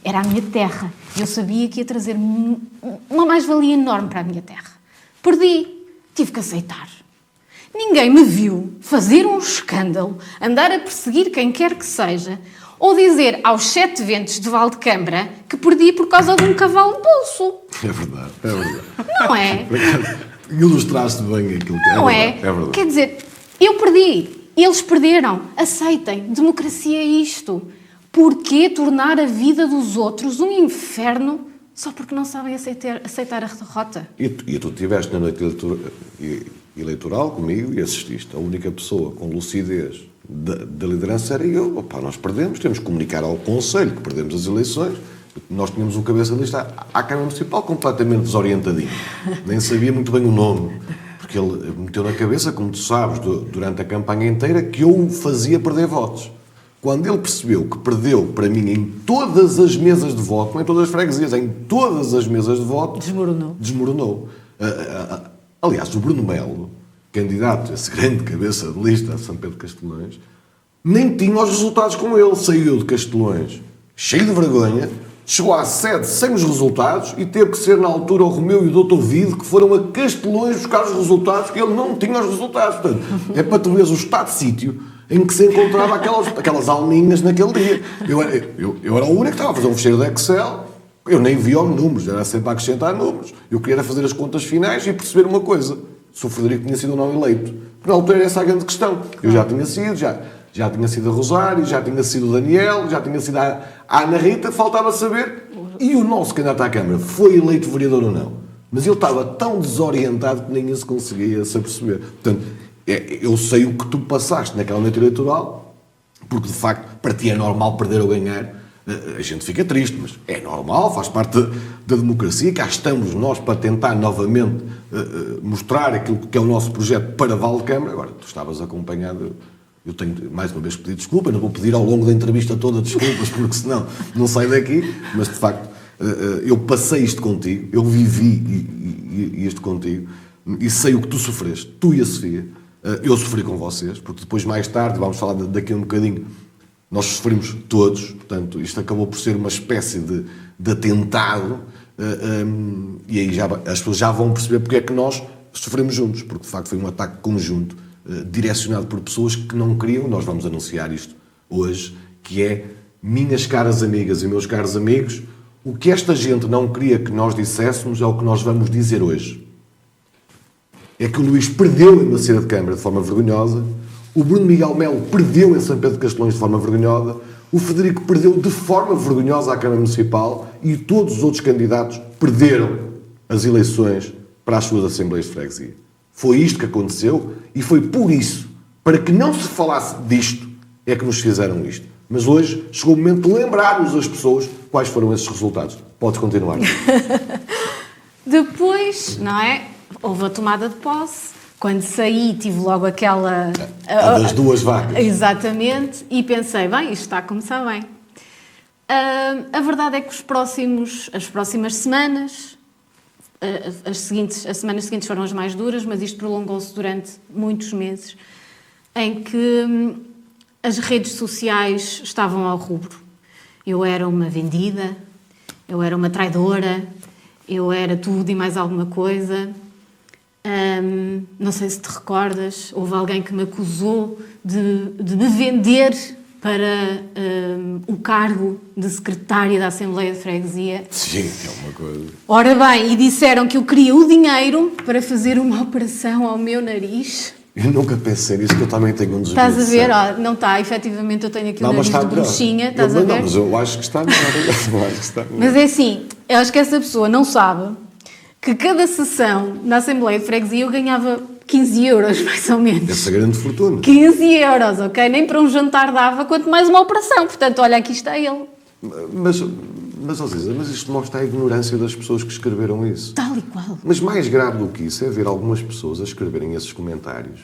Era a minha terra. Eu sabia que ia trazer uma mais-valia enorme para a minha terra. Perdi. Tive que aceitar. Ninguém me viu fazer um escândalo, andar a perseguir quem quer que seja, ou dizer aos 7 ventos de Valdecâmara que perdi por causa de um cavalo de bolso. É verdade. É verdade. Não é? Ilustraste bem aquilo que Não é. é? Verdade. Quer dizer, eu perdi. Eles perderam. Aceitem. Democracia é isto. Porquê tornar a vida dos outros um inferno só porque não sabem aceitar a derrota? E tu estiveste na noite eleitoral comigo e assististe. A única pessoa com lucidez da liderança era eu. Opa, nós perdemos, temos que comunicar ao Conselho que perdemos as eleições. Nós tínhamos um cabeça de lista à Câmara Municipal completamente desorientadinho. Nem sabia muito bem o nome. Porque ele meteu na cabeça, como tu sabes, durante a campanha inteira, que eu o fazia perder votos. Quando ele percebeu que perdeu para mim em todas as mesas de voto, não em todas as freguesias, em todas as mesas de voto... Desmoronou. Aliás, o Bruno Melo, candidato, esse grande cabeça de lista a São Pedro de Castelões, nem tinha os resultados com ele. Saiu de Castelões cheio de vergonha, chegou à sede sem os resultados e teve que ser, na altura, o Romeu e o Dr. Vide que foram a Castelões buscar os resultados, porque ele não tinha os resultados. Portanto, é para tu veres o estado de sítio em que se encontrava aquelas alminhas naquele dia. Eu era o único que estava a fazer um fecheiro de Excel, eu nem via os números, era sempre a acrescentar números. Eu queria fazer as contas finais e perceber uma coisa, se o Frederico tinha sido ou não eleito. Porque na altura era essa a grande questão. Eu já tinha sido, já tinha sido a Rosário, já tinha sido o Daniel, já tinha sido a Ana Rita, faltava saber. E o nosso candidato à Câmara foi eleito vereador ou não. Mas ele estava tão desorientado que nem isso conseguia se aperceber. Portanto, eu sei o que tu passaste naquela noite eleitoral, porque de facto para ti é normal perder ou ganhar. A gente fica triste, mas é normal, faz parte da democracia. Cá estamos nós para tentar novamente mostrar aquilo que é o nosso projeto para Valdecâmara. Agora, tu estavas acompanhado, Eu tenho, mais uma vez, que pedir desculpa. Não vou pedir ao longo da entrevista toda desculpas, porque senão não saio daqui. Mas, de facto, eu passei isto contigo, eu vivi isto contigo, e sei o que tu sofreste, tu e a Sofia. Eu sofri com vocês, porque depois, mais tarde, vamos falar daqui a um bocadinho, nós sofrimos todos. Portanto, isto acabou por ser uma espécie de atentado, e aí as pessoas já vão perceber porque é que nós sofremos juntos, porque de facto foi um ataque conjunto, direcionado por pessoas que não queriam. Nós vamos anunciar isto hoje, que é: minhas caras amigas e meus caros amigos, o que esta gente não queria que nós disséssemos é o que nós vamos dizer hoje. É que o Luís perdeu em Maceira de Câmara de forma vergonhosa, o Bruno Miguel Melo perdeu em São Pedro de Castelões de forma vergonhosa, o Frederico perdeu de forma vergonhosa à Câmara Municipal, e todos os outros candidatos perderam as eleições para as suas Assembleias de Freguesia. Foi isto que aconteceu, e foi por isso, para que não se falasse disto, é que nos fizeram isto. Mas hoje chegou o momento de lembrarmos as pessoas quais foram esses resultados. Podes continuar. Depois, não é? Houve a tomada de posse. Quando saí, tive logo aquela... A das duas vacas. Exatamente. E pensei, bem, isto está a começar bem. A verdade é que as próximas semanas, as semanas seguintes foram as mais duras, mas isto prolongou-se durante muitos meses, em que as redes sociais estavam ao rubro. Eu era uma vendida, eu era uma traidora, eu era tudo e mais alguma coisa. Não sei se te recordas, houve alguém que me acusou de me vender para o cargo de secretária da Assembleia de Freguesia. Sim, é uma coisa. Ora bem, e disseram que eu queria o dinheiro para fazer uma operação ao meu nariz. Eu nunca pensei nisso, que eu também tenho um desvio. Estás a ver? Oh, não está, efetivamente eu tenho aqui o nariz de bruxinha, estás a ver? Não, mas eu acho que está melhor. Mas é assim, eu acho que essa pessoa não sabe que cada sessão na Assembleia de Freguesia eu ganhava 15 euros, mais ou menos. Essa grande fortuna. 15 euros, ok? Nem para um jantar dava, quanto mais uma operação. Portanto, olha, aqui está ele. Mas Aziza, mas isto mostra a ignorância das pessoas que escreveram isso. Tal e qual. Mas mais grave do que isso é ver algumas pessoas a escreverem esses comentários.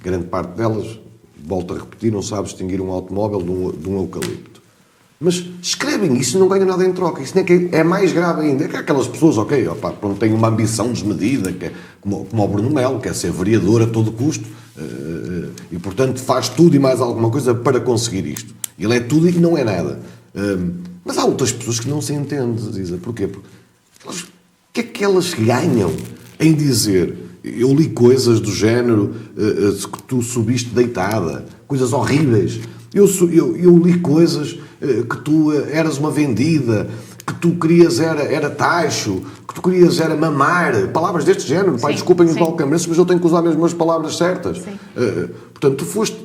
Grande parte delas, volto a repetir, não sabe distinguir um automóvel de um eucalipto. Mas escrevem isso e não ganham nada em troca. Isso é mais grave ainda. É que aquelas pessoas, ok, opa, pronto, têm uma ambição desmedida, que é, como o Bruno Melo, quer ser vereador a todo custo, e portanto faz tudo e mais alguma coisa para conseguir isto. Ele é tudo e não é nada. Mas há outras pessoas que não se entendem, Ziza. Porquê? Porque o que é que elas ganham em dizer: eu li coisas do género que tu subiste deitada, coisas horríveis. Eu li coisas que tu eras uma vendida, que tu querias era tacho, que tu querias era mamar, palavras deste género. Pai, desculpem os balcambrenses, mas eu tenho que usar mesmo as palavras certas. Portanto, tu foste...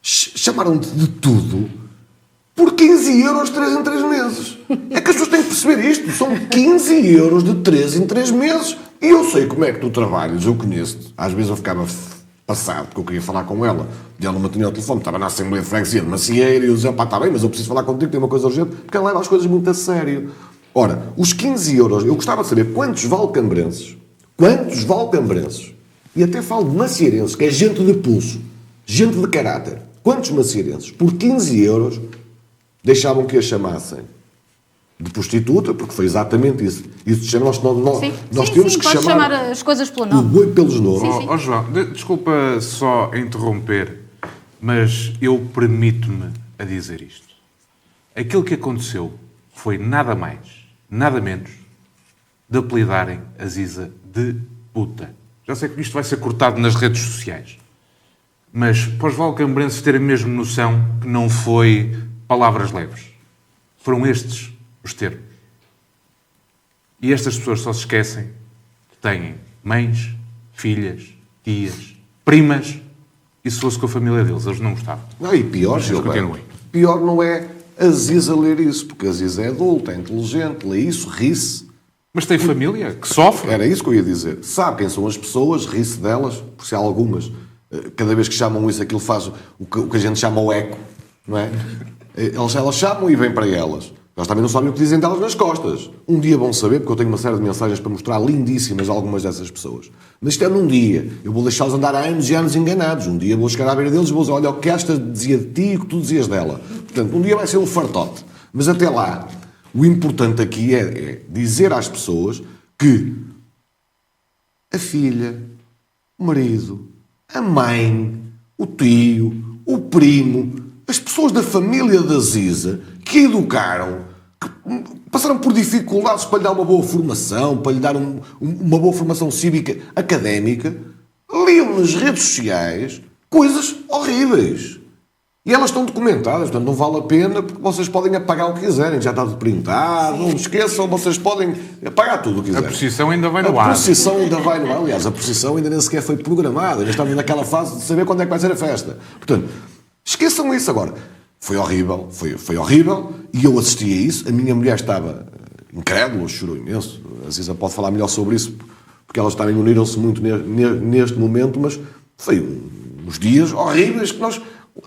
Chamaram-te de tudo por 15 euros 3 em 3 meses. É que as pessoas têm que perceber isto. São 15 euros de 3 em 3 meses. E eu sei como é que tu trabalhas, eu conheço-te. Às vezes eu ficava passado, porque eu queria falar com ela, e ela me tinha ao telefone, estava na Assembleia de Freguesia de Macieira, e eu dizia: pá, está bem, mas eu preciso falar contigo, tem uma coisa urgente, porque ela leva as coisas muito a sério. Ora, os 15 euros, eu gostava de saber quantos valcambrenses, e até falo de macieirenses, que é gente de pulso, gente de caráter, quantos macieirenses, por 15 euros, deixavam que a chamassem de prostituta, porque foi exatamente isso. Isso nós temos que chamar as coisas pelo nome. O boi pelos nomes. Ó João, desculpa só interromper, mas eu permito-me a dizer isto. Aquilo que aconteceu foi nada mais, nada menos, de apelidarem a Ziza de puta. Já sei que isto vai ser cortado nas redes sociais, mas para os valcambrenses terem mesmo noção que não foi palavras leves. Foram estes os termos. E estas pessoas só se esquecem que têm mães, filhas, tias, primas, e se fosse com a família deles, eles não gostavam. Não, e pior, pior não é a Ziza ler isso, porque a Ziza é adulta, é inteligente, lê isso, ri-se. Mas tem família que sofre. Era isso que eu ia dizer. Sabe quem são as pessoas, ri-se delas, por se há algumas. Cada vez que chamam isso, aquilo faz o que a gente chama o eco, não é? Elas chamam e vêm para elas. Elas também não sabem o que dizem delas nas costas. Um dia vão saber, porque eu tenho uma série de mensagens para mostrar lindíssimas a algumas dessas pessoas. Mas isto é num dia. Eu vou deixá-los andar há anos e anos enganados. Um dia vou chegar à beira deles e vou dizer, olha o que esta dizia de ti e o que tu dizias dela. Portanto, um dia vai ser um fartote. Mas até lá, o importante aqui é dizer às pessoas que a filha, o marido, a mãe, o tio, o primo, as pessoas da família da Ziza que a educaram, que passaram por dificuldades para lhe dar uma boa formação, para lhe dar uma boa formação cívica académica, liam nas redes sociais coisas horríveis. E elas estão documentadas, portanto não vale a pena, porque vocês podem apagar o que quiserem, já está tudo printado, não esqueçam, vocês podem apagar tudo o que A quiserem. procissão ainda vai no ar. A procissão ainda vai no ar. Aliás, a procissão ainda nem sequer foi programada, ainda estamos naquela fase de saber quando é que vai ser a festa. Portanto, esqueçam isso agora. Foi horrível, foi horrível, e eu assisti a isso, a minha mulher estava incrédula, chorou imenso, a Ziza pode falar melhor sobre isso, porque elas também uniram-se muito neste momento, mas foi uns dias horríveis que nós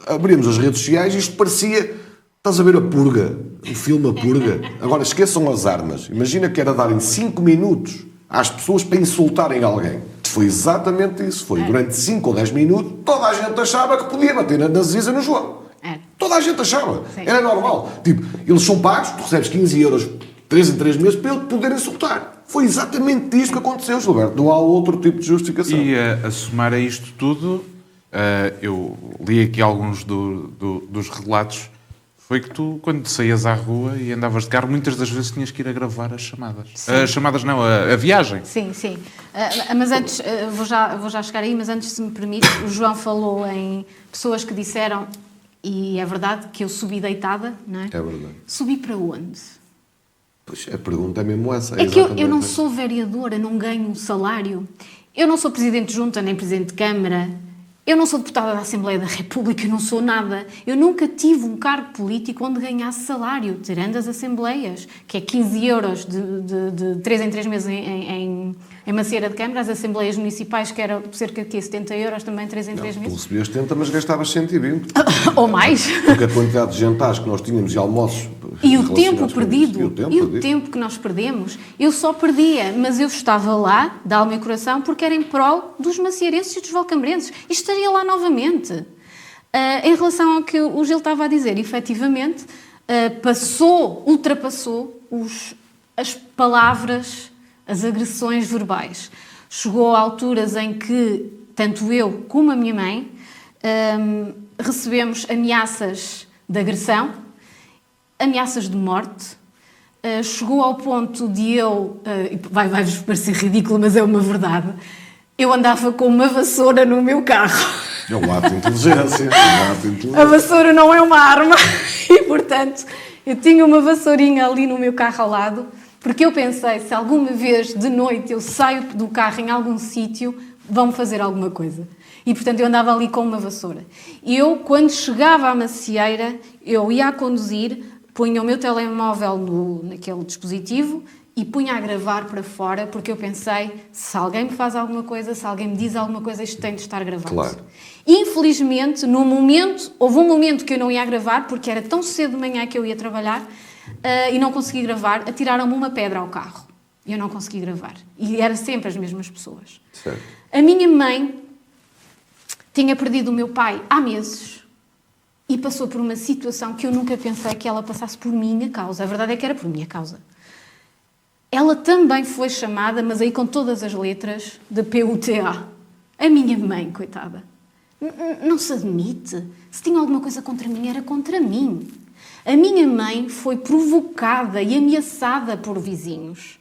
abrimos as redes sociais e isto parecia, estás a ver a Purga, o filme A Purga. Agora esqueçam as armas, imagina que era darem 5 minutos às pessoas para insultarem alguém. Foi exatamente isso, foi durante 5 ou 10 minutos, toda a gente achava que podia bater na Ziza no João. Toda a gente achava, era normal. Tipo, eles são pagos, tu recebes 15 euros 3 em 3 meses para ele poder insultar. Foi exatamente isto que aconteceu, Gilberto. Não há outro tipo de justificação. E a somar a isto tudo, eu li aqui alguns dos relatos, foi que tu, quando saías à rua e andavas de carro, muitas das vezes tinhas que ir a gravar as chamadas. As chamadas não, a viagem. Sim, sim. Mas antes, vou já chegar aí, mas antes, se me permite, o João falou em pessoas que disseram, e é verdade, que eu subi deitada, não é? É verdade. Subi para onde? Pois, a pergunta é mesmo essa. É que eu não sou vereadora, não ganho um salário. Eu não sou presidente de junta, nem presidente de Câmara. Eu não sou deputada da Assembleia da República, eu não sou nada. Eu nunca tive um cargo político onde ganhasse salário, tirando as Assembleias, que é 15 euros de 3 em 3 meses em Macieira de Câmara, as Assembleias Municipais, que eram cerca de 70 euros, também 3 em 3 Tu meses. recebias 70, mas gastavas 120. Ou mais. Porque a quantidade de jantares que nós tínhamos e almoços... E o tempo relacionados com perdido, isso, e o tempo que nós perdemos, eu só perdia, mas eu estava lá, de alma e coração, porque era em prol dos macieirenses e dos valcambrenses. E estaria lá novamente. Em relação ao que o Gil estava a dizer, efetivamente, ultrapassou as palavras, as agressões verbais. Chegou a alturas em que, tanto eu como a minha mãe, recebemos ameaças de agressão, ameaças de morte. Chegou ao ponto de vai-vos parecer ridículo, mas é uma verdade, eu andava com uma vassoura no meu carro. É um ato de inteligência. A vassoura não é uma arma e, portanto, eu tinha uma vassourinha ali no meu carro ao lado, porque eu pensei, se alguma vez de noite eu saio do carro em algum sítio, vão-me fazer alguma coisa. E, portanto, eu andava ali com uma vassoura. E eu, quando chegava à macieira, eu ia a conduzir, punha o meu telemóvel naquele dispositivo e punha a gravar para fora, porque eu pensei, se alguém me faz alguma coisa, se alguém me diz alguma coisa, isto tem de estar gravado. Claro. Infelizmente, houve um momento que eu não ia gravar, porque era tão cedo de manhã que eu ia trabalhar, e não consegui gravar, atiraram-me uma pedra ao carro. E eu não consegui gravar. E eram sempre as mesmas pessoas. Certo. A minha mãe tinha perdido o meu pai há meses e passou por uma situação que eu nunca pensei que ela passasse por minha causa. A verdade é que era por minha causa. Ela também foi chamada, mas aí com todas as letras, de PUTA. A minha mãe, coitada. Não se admite. Se tinha alguma coisa contra mim, era contra mim. A minha mãe foi provocada e ameaçada por vizinhos.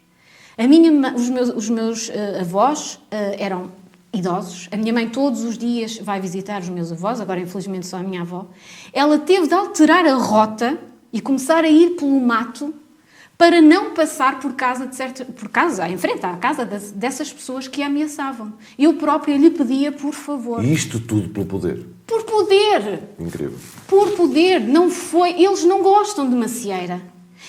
Os meus avós eram idosos. A minha mãe todos os dias vai visitar os meus avós, agora infelizmente só a minha avó. Ela teve de alterar a rota e começar a ir pelo mato para não passar em frente à casa dessas pessoas que a ameaçavam. Eu própria lhe pedia, por favor. E isto tudo pelo poder. Por poder! Incrível. Por poder! Não foi... Eles não gostam de macieira.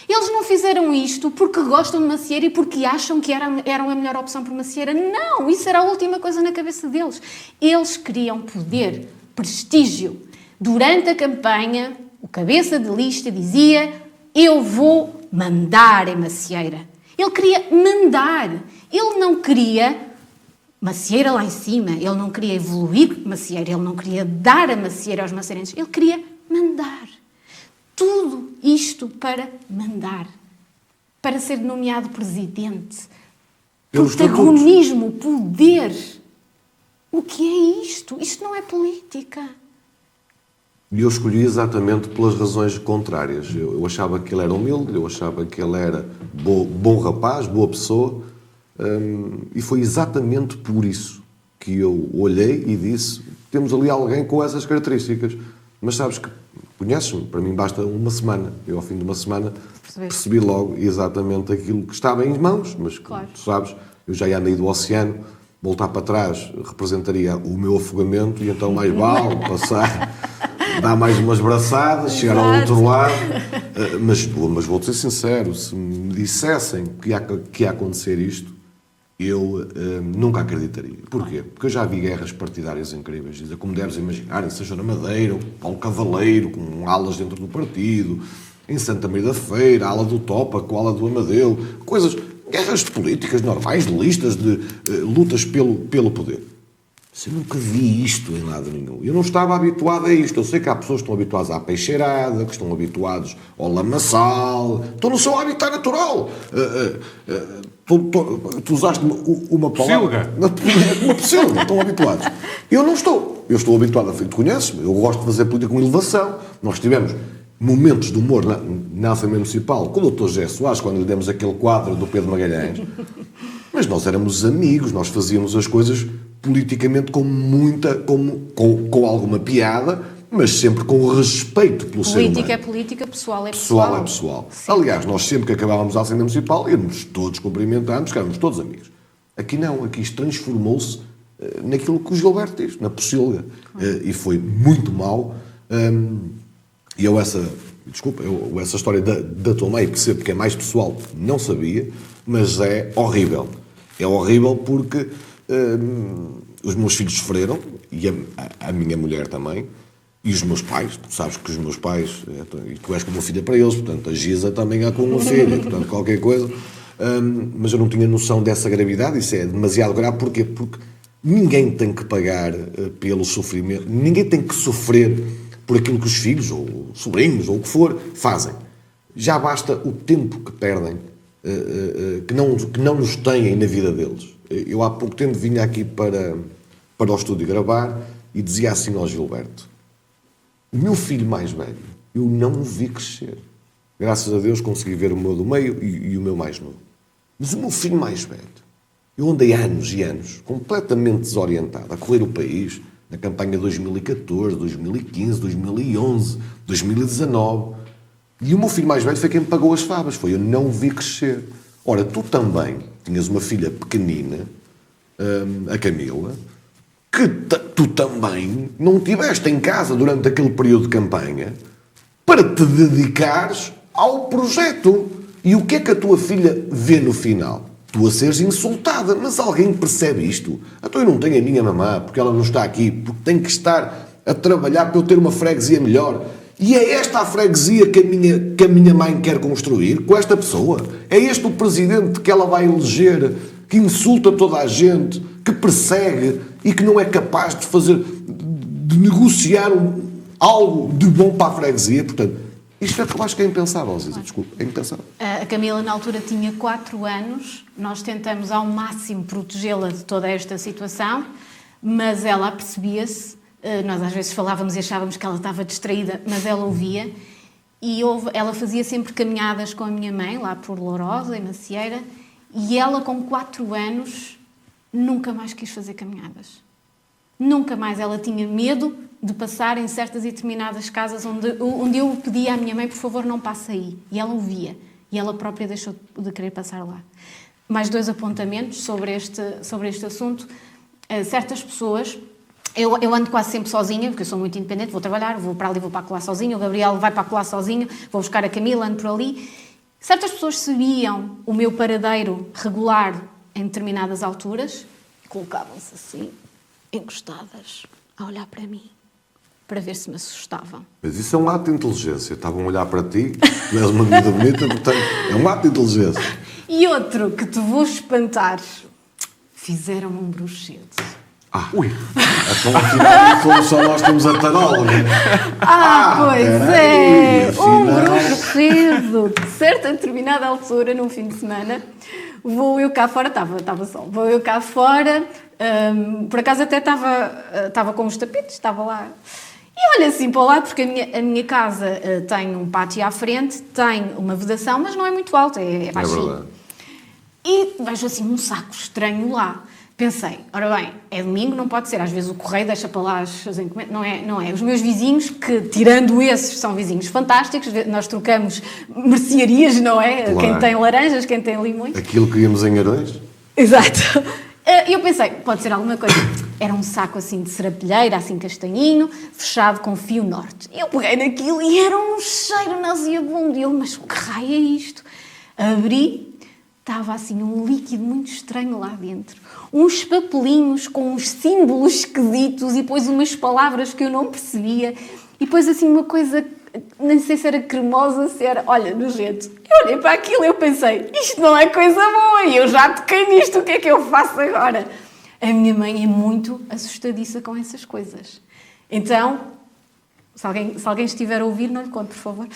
Eles não fizeram isto porque gostam de macieira e porque acham que eram a melhor opção por macieira. Não! Isso era a última coisa na cabeça deles. Eles queriam poder, prestígio. Durante a campanha, o cabeça de lista dizia: eu vou mandar em Macieira. Ele queria mandar. Ele não queria Macieira lá em cima. Ele não queria evoluir Macieira. Ele não queria dar a Macieira aos maceirenses. Ele queria mandar. Tudo isto para mandar. Para ser nomeado presidente. Protagonismo, poder. O que é isto? Isto não é política. E eu escolhi exatamente pelas razões contrárias. Eu achava que ele era humilde, eu achava que ele era bom rapaz, boa pessoa, e foi exatamente por isso que eu olhei e disse: temos ali alguém com essas características. Mas sabes que, conheces-me, para mim basta uma semana. Eu, ao fim de uma semana, percebi logo exatamente aquilo que estava em mãos, mas claro, tu sabes, eu já ia andei do oceano, voltar para trás representaria o meu afogamento, e então mais vale passar, dar mais umas braçadas, chegar ao outro lado. Mas vou-te ser sincero, se me dissessem que ia acontecer isto, eu nunca acreditaria. Porquê? Porque eu já vi guerras partidárias incríveis, como deves imaginar, seja na Madeira, Paulo Cavaleiro, com alas dentro do partido, em Santa Maria da Feira, a ala do Topa com a ala do Amadeu, coisas, guerras políticas normais, listas de lutas pelo poder. Eu nunca vi isto em lado nenhum. Eu não estava habituado a isto. Eu sei que há pessoas que estão habituadas à peixeirada, que estão habituados ao lamaçal, estão no seu habitat natural. Tu usaste uma palavra... Uma pocilga. Estão habituados. Eu não estou. Eu estou habituado a... Tu conheces-me. Eu gosto de fazer política com elevação. Nós tivemos momentos de humor na Assembleia Municipal com o Dr. José Soares, quando lhe demos aquele quadro do Pedro Magalhães. Mas nós éramos amigos. Nós fazíamos as coisas politicamente com alguma piada, mas sempre com respeito pelo ser humano. Política é política, pessoal é pessoal. Pessoal é pessoal. Sim. Aliás, nós sempre que acabávamos a Assembleia Municipal, íamos todos cumprimentarmos, éramos todos amigos. Aqui não, aqui isto transformou-se naquilo que o Gilberto diz, na pocilga. E foi muito mau. E eu essa história da tua mãe, percebo que é mais pessoal, não sabia, mas é horrível. É horrível porque os meus filhos sofreram, e a minha mulher também, e os meus pais. Tu sabes que os meus pais, e tu és como uma filha para eles, portanto a Giza também é como uma filha, portanto qualquer coisa. Mas eu não tinha noção dessa gravidade. Isso é demasiado grave. Porquê? Porque ninguém tem que pagar pelo sofrimento, ninguém tem que sofrer por aquilo que os filhos, ou sobrinhos, ou o que for, fazem. Já basta o tempo que perdem, que não nos têm na vida deles. Eu há pouco tempo vinha aqui para o estúdio gravar e dizia assim ao Gilberto: o meu filho mais velho, eu não o vi crescer. Graças a Deus consegui ver o meu do meio e o meu mais novo. Mas o meu filho mais velho, eu andei anos e anos completamente desorientado a correr o país na campanha 2014, 2015, 2011, 2019. E o meu filho mais velho foi quem me pagou as favas. Eu não o vi crescer. Ora, tu também tinhas uma filha pequenina, a Camila, que tu também não tiveste em casa durante aquele período de campanha para te dedicares ao projeto. E o que é que a tua filha vê no final? Tu a seres insultada. Mas alguém percebe isto? Então eu não tenho a minha mamã, porque ela não está aqui, porque tem que estar a trabalhar para eu ter uma freguesia melhor. E é esta a freguesia que a minha mãe quer construir com esta pessoa? É este o presidente que ela vai eleger, que insulta toda a gente, que persegue e que não é capaz de negociar algo de bom para a freguesia? Portanto, isto é que eu acho que é impensável, Ziza, desculpa, é impensável. A Camila, na altura, tinha 4 anos. Nós tentamos ao máximo protegê-la de toda esta situação, mas ela apercebia-se. Nós às vezes falávamos e achávamos que ela estava distraída, mas ela ouvia. E ela fazia sempre caminhadas com a minha mãe, lá por Lourosa, em Macieira, e ela, com 4 anos, nunca mais quis fazer caminhadas. Nunca mais. Ela tinha medo de passar em certas e determinadas casas onde eu pedia à minha mãe: por favor, não passe aí. E ela ouvia. E ela própria deixou de querer passar lá. Mais 2 apontamentos sobre este assunto. Certas pessoas... Eu ando quase sempre sozinha, porque eu sou muito independente, vou trabalhar, vou para ali, vou para lá sozinha, o Gabriel vai para lá sozinho, vou buscar a Camila, ando por ali. Certas pessoas sabiam o meu paradeiro regular em determinadas alturas e colocavam-se assim, encostadas, a olhar para mim. para ver se me assustavam. Mas isso é um ato de inteligência. Estavam a olhar para ti, tu és uma menina bonita, portanto, é um ato de inteligência. E outro que te vou espantar, fizeram-me um bruxedo. Ui! Então, afinal, fomos só nós temos a taróloga. Pois é! Um bruxedo! De certa determinada altura, num fim de semana, vou eu cá fora, estava sol, vou eu cá fora, por acaso até estava com os tapetes, estava lá. E olho assim para o lado, porque a minha casa tem um pátio à frente, tem uma vedação, mas não é muito alto, é baixinho. verdade. E vejo assim um saco estranho lá. Pensei, ora bem, é domingo, não pode ser. Às vezes o correio deixa para lá as encomendas. Não é. Os meus vizinhos, que tirando esses, são vizinhos fantásticos. Nós trocamos mercearias, não é? Claro. Quem tem laranjas, quem tem limões. Aquilo que íamos em Arões. Exato. E eu pensei, pode ser alguma coisa. Era um saco assim de serapilheira, assim castanhinho, fechado com fio norte. Eu peguei naquilo e era um cheiro nauseabundo. E eu, mas o que raio é isto? Abri, estava assim um líquido muito estranho lá dentro. Uns papelinhos com uns símbolos esquisitos e depois umas palavras que eu não percebia. E depois assim uma coisa, nem sei se era cremosa, se era, olha, nojento. Eu olhei para aquilo e eu pensei, isto não é coisa boa, e eu já toquei nisto, o que é que eu faço agora? A minha mãe é muito assustadiça com essas coisas. Então, se alguém estiver a ouvir, não lhe conte, por favor.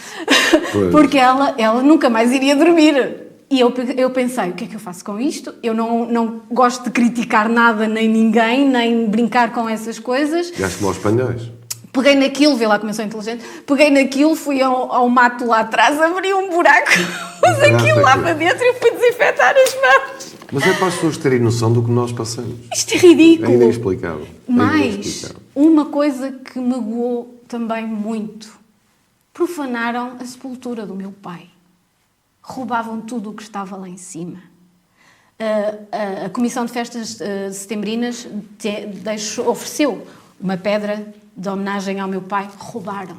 Pois. Porque ela nunca mais iria dormir. E eu pensei, o que é que eu faço com isto? Eu não gosto de criticar nada, nem ninguém, nem brincar com essas coisas. Gaste como aos espanhóis. Peguei naquilo, vê lá como eu sou inteligente, peguei naquilo, fui ao mato lá atrás, abri um buraco, pus aquilo lá para dentro e fui desinfetar as mãos. Mas é para as pessoas terem noção do que nós passamos. Isto é ridículo. É inexplicável. Mas, uma coisa que me magoou também muito. Profanaram a sepultura do meu pai. Roubavam tudo o que estava lá em cima. A Comissão de Festas Setembrinas ofereceu uma pedra de homenagem ao meu pai. Roubaram.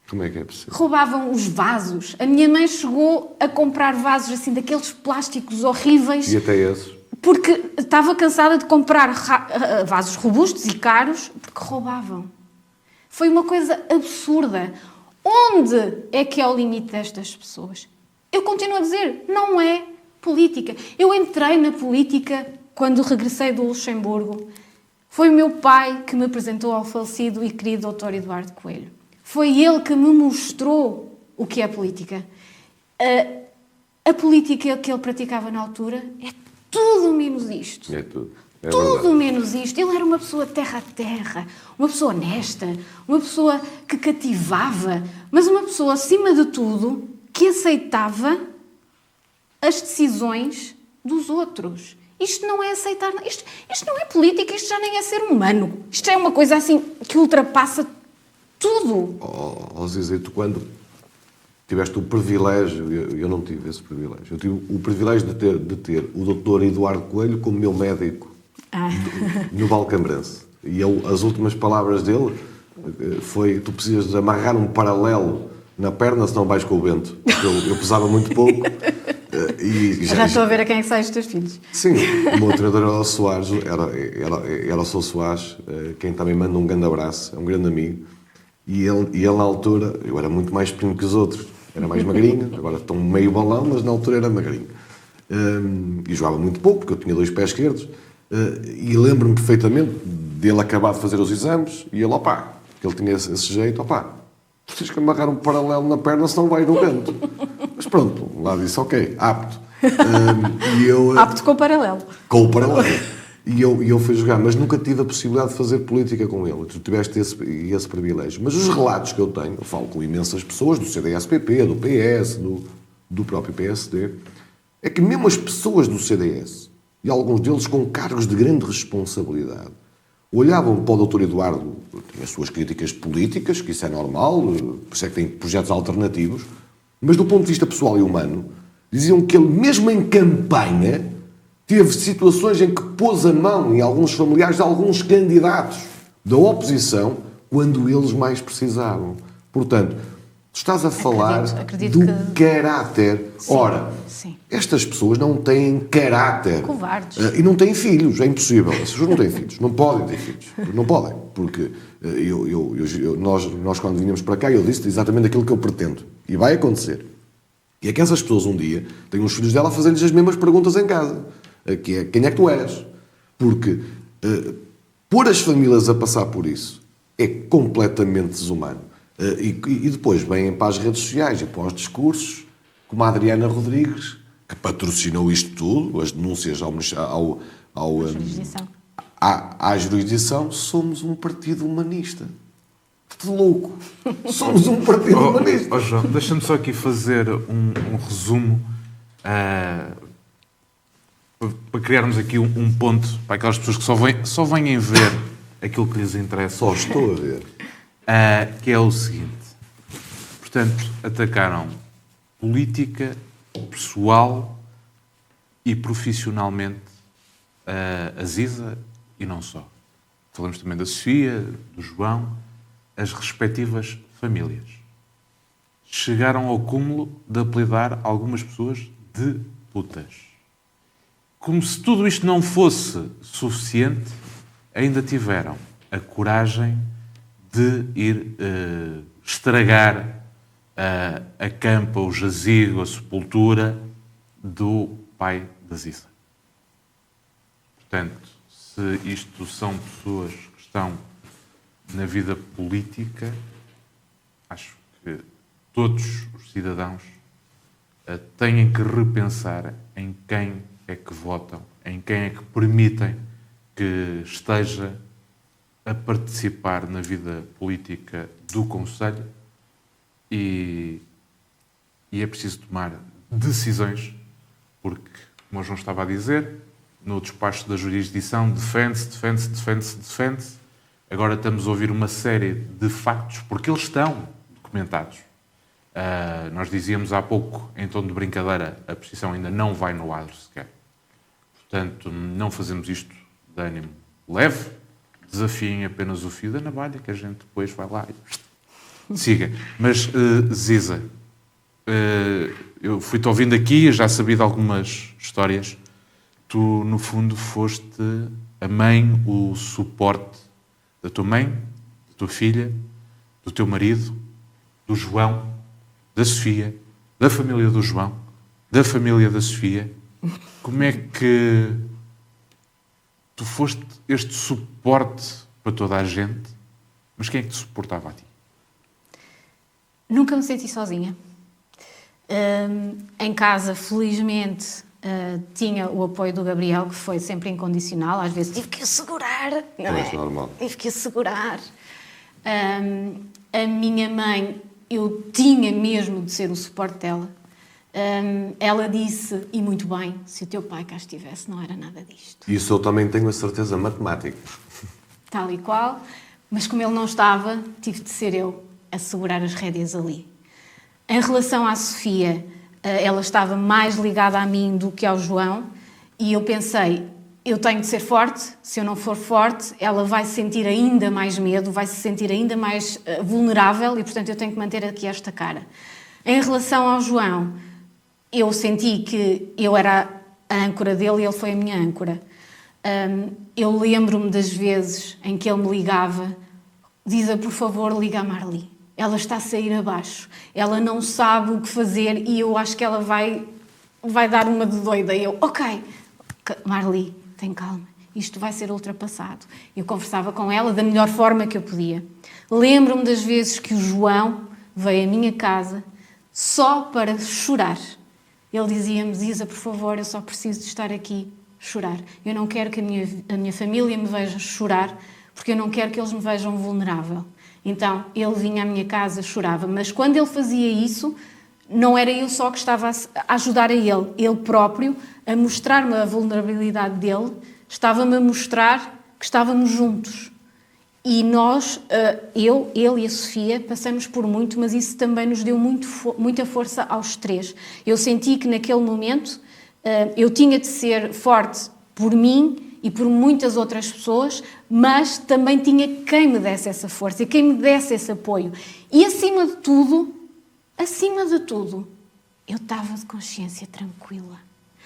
Como é que é possível? Roubavam os vasos. A minha mãe chegou a comprar vasos assim, daqueles plásticos horríveis. E até esses? Porque estava cansada de comprar vasos robustos e caros, porque roubavam. Foi uma coisa absurda. Onde é que é o limite destas pessoas? Eu continuo a dizer, não é política. Eu entrei na política quando regressei do Luxemburgo. Foi o meu pai que me apresentou ao falecido e querido Dr. Eduardo Coelho. Foi ele que me mostrou o que é política. A política que ele praticava na altura é tudo menos isto. É tudo. É tudo verdade. menos isto. Ele era uma pessoa terra a terra, uma pessoa honesta, uma pessoa que cativava, mas uma pessoa, acima de tudo, que aceitava as decisões dos outros. Isto não é aceitar... Isto não é política, isto já nem é ser humano. Isto é uma coisa assim que ultrapassa tudo. Zizé, tu quando tiveste o privilégio, eu não tive esse privilégio, eu tive o privilégio de ter o Dr. Eduardo Coelho como meu médico no Valcambrense. E as últimas palavras dele foi: tu precisas de amarrar um paralelo na perna, senão vais com o vento. Eu pesava muito pouco. Já estou a ver a quem é que sai os teus filhos. Sim, o meu treinador era o Soares, era o Sr. Soares, quem também manda um grande abraço, é um grande amigo. E ele na altura, eu era muito mais pequeno que os outros, era mais magrinho, agora estou meio balão, mas na altura era magrinho. E jogava muito pouco, porque eu tinha 2 pés esquerdos. E lembro-me perfeitamente dele acabar de fazer os exames e ele, que ele tinha esse jeito, tens que amarrar um paralelo na perna, senão vai no vento. Mas pronto, lá disse, ok, apto. Apto com o paralelo. Com o paralelo. E eu fui jogar, mas nunca tive a possibilidade de fazer política com ele. Tu tiveste esse privilégio. Mas os relatos que eu tenho, eu falo com imensas pessoas do CDS-PP, do PS, do próprio PSD, é que mesmo as pessoas do CDS, e alguns deles com cargos de grande responsabilidade, olhavam para o Dr. Eduardo, tinha as suas críticas políticas, que isso é normal, por isso é que tem projetos alternativos, mas do ponto de vista pessoal e humano, diziam que ele, mesmo em campanha, teve situações em que pôs a mão em alguns familiares de alguns candidatos da oposição quando eles mais precisavam. Portanto, Tu estás a falar acredito do que... caráter. Sim, Ora, sim. estas pessoas não têm caráter. Covardes. E não têm filhos, é impossível. Essas pessoas não têm filhos, não podem ter filhos. Não podem, porque nós quando vinhamos para cá, eu disse exatamente aquilo que eu pretendo. E vai acontecer. E é que essas pessoas um dia têm os filhos dela a fazer-lhes as mesmas perguntas em casa. Que é, quem é que tu eras? Porque pôr as famílias a passar por isso é completamente desumano. E depois vêm para as redes sociais e para os discursos, como a Adriana Rodrigues, que patrocinou isto tudo, as denúncias à jurisdição, somos um partido humanista. De louco. Somos um partido humanista. João, deixa-me só aqui fazer um resumo para criarmos aqui um ponto para aquelas pessoas que só vêm ver aquilo que lhes interessa. Só estou a ver. Que é o seguinte. Portanto, atacaram política, pessoal e profissionalmente a Ziza e não só. Falamos também da Sofia, do João, as respectivas famílias. Chegaram ao cúmulo de apelidar algumas pessoas de putas. Como se tudo isto não fosse suficiente, ainda tiveram a coragem de ir estragar a campa, o jazigo, a sepultura do pai da Ziza. Portanto, se isto são pessoas que estão na vida política, acho que todos os cidadãos têm que repensar em quem é que votam, em quem é que permitem que esteja a participar na vida política do Conselho e é preciso tomar decisões, porque, como o João estava a dizer, no despacho da jurisdição, defende-se. Agora estamos a ouvir uma série de factos, porque eles estão documentados. Nós dizíamos há pouco, em tom de brincadeira, a prescrição ainda não vai no adro sequer. Portanto, não fazemos isto de ânimo leve, desafiem apenas o fio da navalha, que a gente depois vai lá e siga. Mas, Ziza, eu fui-te ouvindo aqui, já sabia de algumas histórias. Tu, no fundo, foste a mãe, o suporte da tua mãe, da tua filha, do teu marido, do João, da Sofia, da família do João, da família da Sofia. Como é que tu foste este suporte para toda a gente, mas quem é que te suportava a ti? Nunca me senti sozinha. Em casa, felizmente, tinha o apoio do Gabriel, que foi sempre incondicional. Às vezes tive que o segurar, não é? Normal. Tive que o segurar. A minha mãe, eu tinha mesmo de ser o suporte dela. Ela disse, e muito bem, se o teu pai cá estivesse, não era nada disto. Isso eu também tenho a certeza matemática. Tal e qual. Mas como ele não estava, tive de ser eu a segurar as rédeas ali. Em relação à Sofia, ela estava mais ligada a mim do que ao João, e eu pensei, eu tenho de ser forte. Se eu não for forte, ela vai sentir ainda mais medo, vai se sentir ainda mais vulnerável, e portanto eu tenho que manter aqui esta cara. Em relação ao João, eu senti que eu era a âncora dele e ele foi a minha âncora. Eu lembro-me das vezes em que ele me ligava, Ziza, por favor, liga a Marli. Ela está a sair abaixo. Ela não sabe o que fazer e eu acho que ela vai dar uma de doida. E eu, ok, Marli, tem calma. Isto vai ser ultrapassado. Eu conversava com ela da melhor forma que eu podia. Lembro-me das vezes que o João veio à minha casa só para chorar. Ele dizia-me, Ziza, por favor, eu só preciso de estar aqui, chorar. Eu não quero que a minha família me veja chorar, porque eu não quero que eles me vejam vulnerável. Então, ele vinha à minha casa, chorava. Mas quando ele fazia isso, não era eu só que estava a ajudar a ele. Ele próprio, a mostrar-me a vulnerabilidade dele, estava-me a mostrar que estávamos juntos. E nós, ele e a Sofia, passamos por muito, mas isso também nos deu muita força aos três. Eu senti que naquele momento eu tinha de ser forte por mim e por muitas outras pessoas, mas também tinha quem me desse essa força e quem me desse esse apoio. E, acima de tudo, acima de tudo, eu estava de consciência tranquila.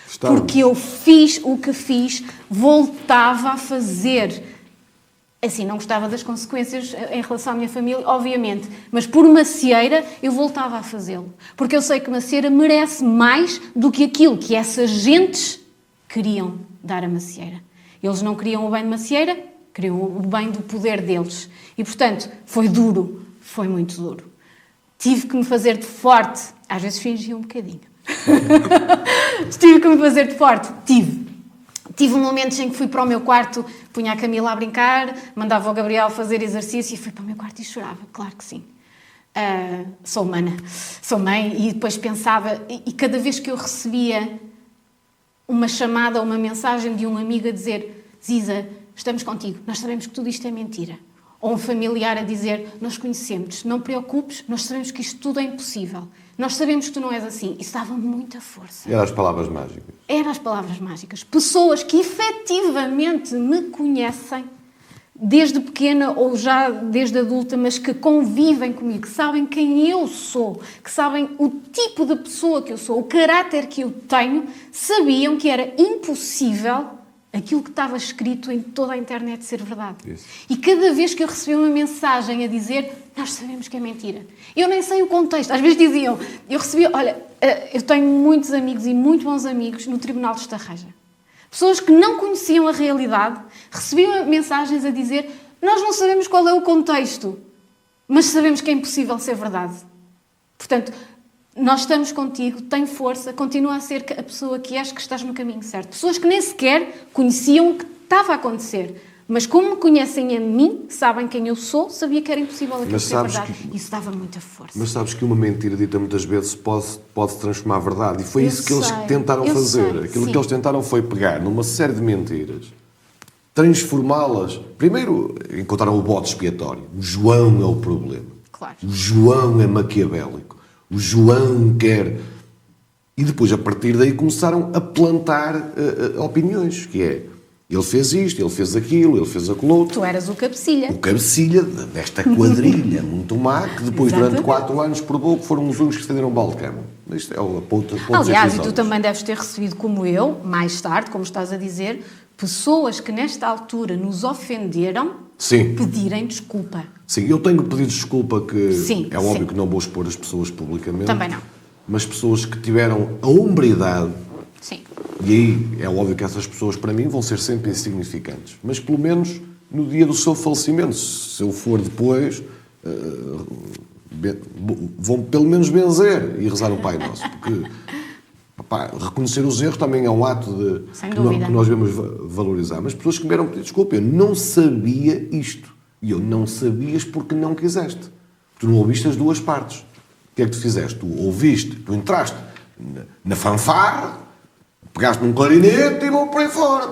Estávamos. Porque eu fiz o que fiz, voltava a fazer. Assim, não gostava das consequências em relação à minha família, obviamente, mas por macieira eu voltava a fazê-lo. Porque eu sei que Macieira merece mais do que aquilo que essas gentes queriam dar a Macieira. Eles não queriam o bem de Macieira, queriam o bem do poder deles. E, portanto, foi duro, foi muito duro. Tive que me fazer de forte, às vezes fingi um bocadinho. Tive que me fazer de forte, Tive momentos em que fui para o meu quarto, punha a Camila a brincar, mandava o Gabriel fazer exercício e fui para o meu quarto e chorava, claro que sim. Sou humana, sou mãe, e depois pensava, e cada vez que eu recebia uma chamada ou uma mensagem de um amigo a dizer: Ziza, estamos contigo, nós sabemos que tudo isto é mentira. Ou um familiar a dizer: nós conhecemos-te, não te preocupes, nós sabemos que isto tudo é impossível. Nós sabemos que tu não és assim. Isso dava-me muita força. Eram as palavras mágicas. Eram as palavras mágicas. Pessoas que efetivamente me conhecem desde pequena ou já desde adulta, mas que convivem comigo, que sabem quem eu sou, que sabem o tipo de pessoa que eu sou, o caráter que eu tenho, sabiam que era impossível aquilo que estava escrito em toda a internet ser verdade. Isso. E cada vez que eu recebia uma mensagem a dizer: nós sabemos que é mentira. Eu nem sei o contexto. Às vezes diziam, eu recebia, olha, eu tenho muitos amigos e muito bons amigos no Tribunal de Estarreja. Pessoas que não conheciam a realidade, recebiam mensagens a dizer: nós não sabemos qual é o contexto, mas sabemos que é impossível ser verdade. Portanto, nós estamos contigo, tem força, continua a ser a pessoa que és, que estás no caminho certo. Pessoas que nem sequer conheciam o que estava a acontecer, mas como me conhecem a mim, sabem quem eu sou, sabia que era impossível aquilo ser verdade. Isso dava muita força. Mas sabes que uma mentira dita muitas vezes pode se transformar em verdade. E foi Eu isso que eles sei, tentaram eu fazer. sei, Aquilo sim. que eles tentaram foi pegar numa série de mentiras, transformá-las. Primeiro, encontraram o bode expiatório. O João é o problema. Claro. O João é maquiavélico. O João quer... E depois, a partir daí, começaram a plantar opiniões, que é: ele fez isto, ele fez aquilo, ele fez aquilo outro. Tu eras o cabecilha. O cabecilha desta quadrilha muito má, que depois, durante 4 anos, provou que foram os únicos que estenderam o balde de cama. Isto é o ponto Aliás, e tu também deves ter recebido, como eu, mais tarde, como estás a dizer, pessoas que nesta altura nos ofenderam, Sim. pedirem desculpa. Sim, eu tenho que pedir desculpa, que Sim, é óbvio sim. que não vou expor as pessoas publicamente. Também não. Mas pessoas que tiveram a hombridade, Sim. e aí é óbvio que essas pessoas para mim vão ser sempre insignificantes, mas pelo menos no dia do seu falecimento, se eu for depois, vão pelo menos benzer e rezar um Pai Nosso, porque reconhecer os erros também é um ato Sem que dúvida. nós devemos valorizar. Mas pessoas que me vieram pedir desculpa, eu não sabia isto. E eu não sabias porque não quiseste. Tu não ouviste as duas partes. O que é que tu fizeste? Tu ouviste, tu entraste na fanfarra, pegaste num clarinete e vou por aí fora.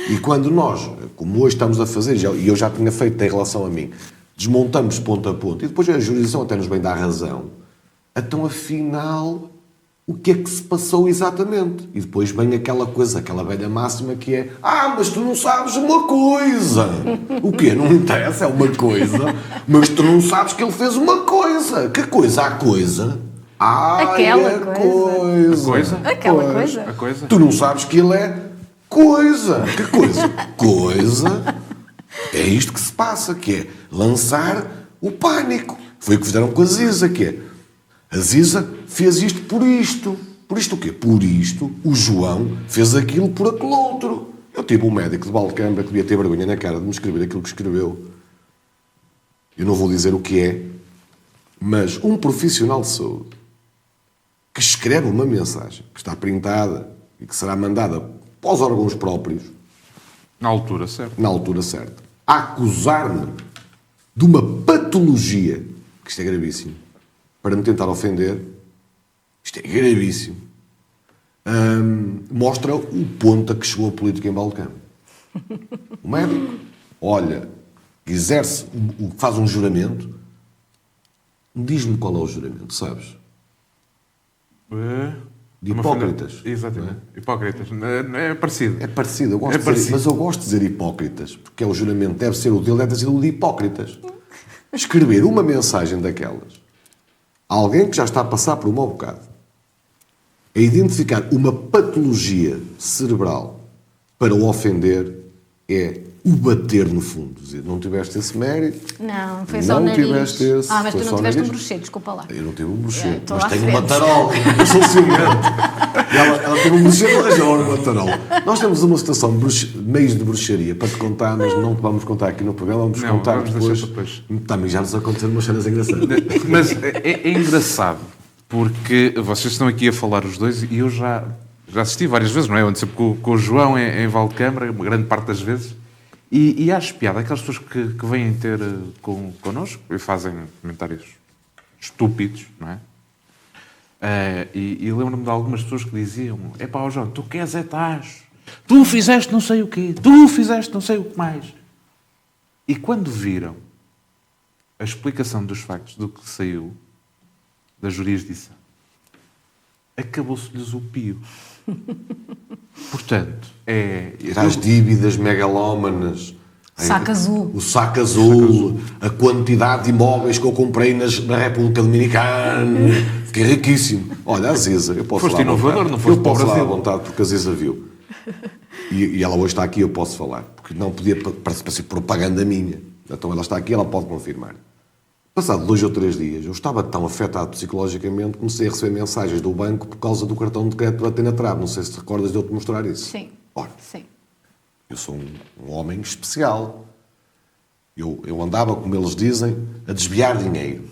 E quando nós, como hoje estamos a fazer, e eu já tinha feito em relação a mim, desmontamos ponto a ponto, e depois a jurisdição até nos vem dar razão, então afinal, o que é que se passou exatamente? E depois vem aquela coisa, aquela velha máxima que é: mas tu não sabes uma coisa. O quê? Não interessa, é uma coisa, mas tu não sabes que ele fez uma coisa. Que coisa? A coisa? Aquela é coisa. coisa. Aquela Pois. coisa. A coisa? Tu não sabes que ele é coisa. Que coisa? Coisa. É isto que se passa, que é lançar o pânico. Foi o que fizeram com a Ziza, que é: a Ziza fez isto por isto. Por isto o quê? Por isto, o João fez aquilo por aquele outro. Eu tive um médico de Valcambra que devia ter vergonha na cara de me escrever aquilo que escreveu. Eu não vou dizer o que é, mas um profissional de saúde que escreve uma mensagem que está printada e que será mandada para os órgãos próprios, Na altura, certo? na altura certa, a acusar-me de uma patologia, que isto é gravíssimo, para me tentar ofender, isto é gravíssimo, mostra o ponto a que chegou a política em Balcão. O médico, olha, exerce, faz um juramento, diz-me qual é o juramento, sabes? De Hipócritas. Exatamente. Hipócritas. É parecido. É parecido, eu gosto É de dizer, parecido. mas eu gosto de dizer Hipócritas, porque é o juramento, deve ser o dele, deve ser o de Hipócritas. Escrever uma mensagem daquelas alguém que já está a passar por um mau bocado, a identificar uma patologia cerebral para o ofender, é o bater no fundo. Dizer, não tiveste esse mérito. Não, foi só o nariz. Tiveste esse, mas foi tu só não o tiveste um nariz. bruxedo, desculpa lá. Eu não tive um bruxedo, Estou mas à tenho frente. uma tarola. Eu sou ciumento. E ela tem um bruxedo, mas eu uma tarola. Nós temos uma situação de meios de bruxaria para te contar, mas não te vamos contar aqui no programa, vamos Não, contar vamos depois. deixar para depois. Também já nos aconteceram umas cenas engraçadas. Mas é engraçado, porque vocês estão aqui a falar os dois e eu já assisti várias vezes, não é? Eu ando sempre com o João em Valcâmara, uma grande parte das vezes, e acho piada aquelas pessoas que vêm ter connosco e fazem comentários estúpidos, não é? E lembro-me de algumas pessoas que diziam: epá, ó João, tu queres é tacho, tu fizeste não sei o quê, tu fizeste não sei o que mais. E quando viram a explicação dos factos do que saiu da jurisdição, acabou-se-lhes o pio. Portanto, As dívidas megalómanas. Saco azul. O saco azul, a quantidade de imóveis que eu comprei na República Dominicana. Fiquei riquíssimo. Olha, a Ziza, eu posso Foste falar à inovador, vontade. não foste Eu para o posso falar à Brasil. vontade porque a Ziza viu. E ela hoje está aqui, eu posso falar. Porque não podia parecer propaganda minha. Então ela está aqui, ela pode confirmar. Passado 2 ou 3 dias, eu estava tão afetado psicologicamente, comecei a receber mensagens do banco por causa do cartão de crédito bater na trave. Não sei se te recordas de eu te mostrar isso. Sim. Ora, Sim. eu sou um homem especial. Eu andava, como eles dizem, a desviar dinheiro.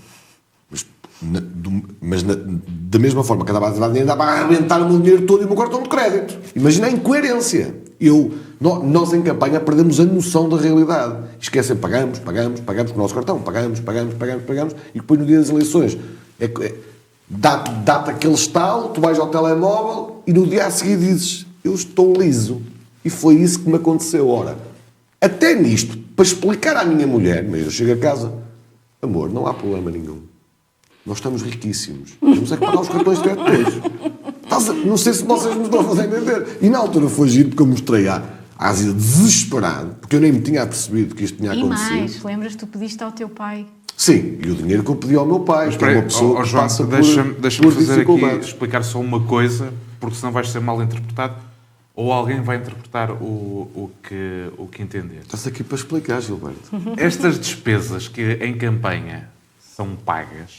Da mesma forma que andava a desviar dinheiro, andava a arrebentar o meu dinheiro todo e o meu cartão de crédito. Imagina a incoerência. Nós em campanha perdemos a noção da realidade. Esquecem, pagamos com o nosso cartão, pagamos, e depois no dia das eleições dá-te aquele estalo, tu vais ao telemóvel e no dia a seguir dizes, eu estou liso. E foi isso que me aconteceu. Ora, até nisto, para explicar à minha mulher, mas eu chego a casa, amor, não há problema nenhum. Nós estamos riquíssimos. Temos é que pagar os cartões de crédito todos. Não sei se vocês me estão a fazer entender. E na altura foi giro porque eu mostrei à Ásia desesperado, porque eu nem me tinha apercebido que isto tinha E acontecido. mais, lembras-te, tu pediste ao teu pai. Sim, e o dinheiro que eu pedi ao meu pai, que é uma pessoa que João, passa deixa-me por fazer aqui, dificuldades. explicar só uma coisa, porque senão vais ser mal interpretado, ou alguém vai interpretar o que entender. Estás aqui para explicar, Gilberto. Estas despesas que em campanha são pagas,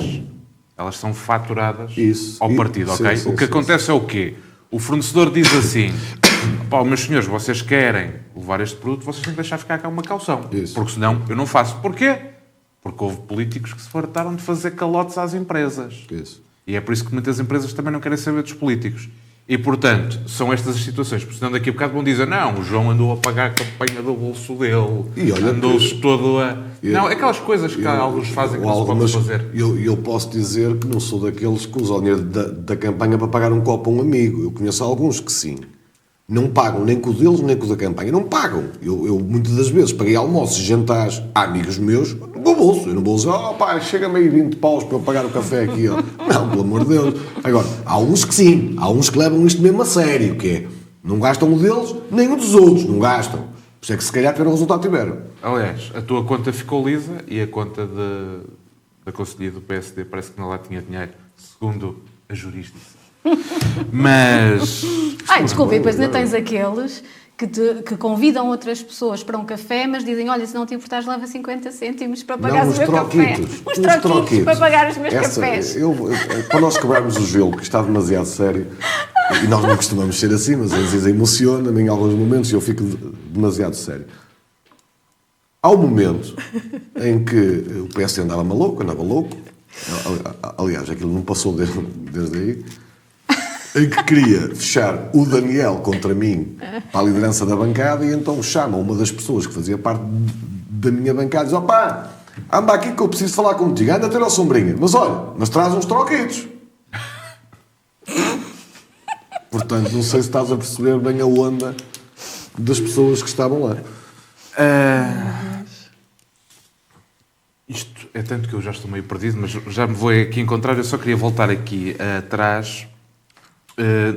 elas são faturadas ao partido, sim, ok? sim, O que sim, acontece é o quê? O fornecedor diz assim: pá, meus senhores, vocês querem levar este produto, vocês têm que deixar ficar cá uma calção. Isso. Porque senão eu não faço. Porquê? Porque houve políticos que se fartaram de fazer calotes às empresas. Isso. E é por isso que muitas empresas também não querem saber dos políticos. E, portanto, são estas as situações. Porque senão daqui a bocado vão dizer: não, o João andou a pagar a campanha do bolso dele. E olha andou-se que- todo a... Não, aquelas coisas que alguns fazem que não se podem fazer. Eu posso dizer que não sou daqueles que usam o dinheiro da campanha para pagar um copo a um amigo. Eu conheço alguns que sim. Não pagam nem com o deles, nem com o da campanha. Não pagam. Eu muitas das vezes paguei almoços e jantares a amigos meus no meu bolso. Eu não vou dizer, oh pá, chega-me aí 20 paus para eu pagar o café aqui. Ó. Não, pelo amor de Deus. Agora, há uns que sim. Há uns que levam isto mesmo a sério, que é, não gastam o deles, nem o dos outros. Não gastam. Por isso é que se calhar tiveram o resultado que tiveram. Aliás, a tua conta ficou lisa e a conta da Conselhia do PSD parece que não lá tinha dinheiro, segundo a jurisdição. Mas... Ai, desculpa, e depois ainda tens aqueles que convidam outras pessoas para um café, mas dizem, olha, se não te importares, leva 50 cêntimos para pagar o meu café. Os troquitos para pagar os meus cafés. Para nós quebrarmos o gelo, que está demasiado sério, e nós não costumamos ser assim, mas às vezes emociona-me em alguns momentos e eu fico demasiado sério. Há um momento em que o PS andava louco, aliás, aquilo não passou desde aí, em que queria fechar o Daniel contra mim para a liderança da bancada e então chama uma das pessoas que fazia parte da minha bancada e diz, opá, anda aqui que eu preciso falar contigo, anda a ter a sombrinha, mas olha, mas traz uns troquitos. Portanto, não sei se estás a perceber bem a onda das pessoas que estavam lá. Isto é tanto que eu já estou meio perdido, mas já me vou aqui encontrar. Eu só queria voltar aqui atrás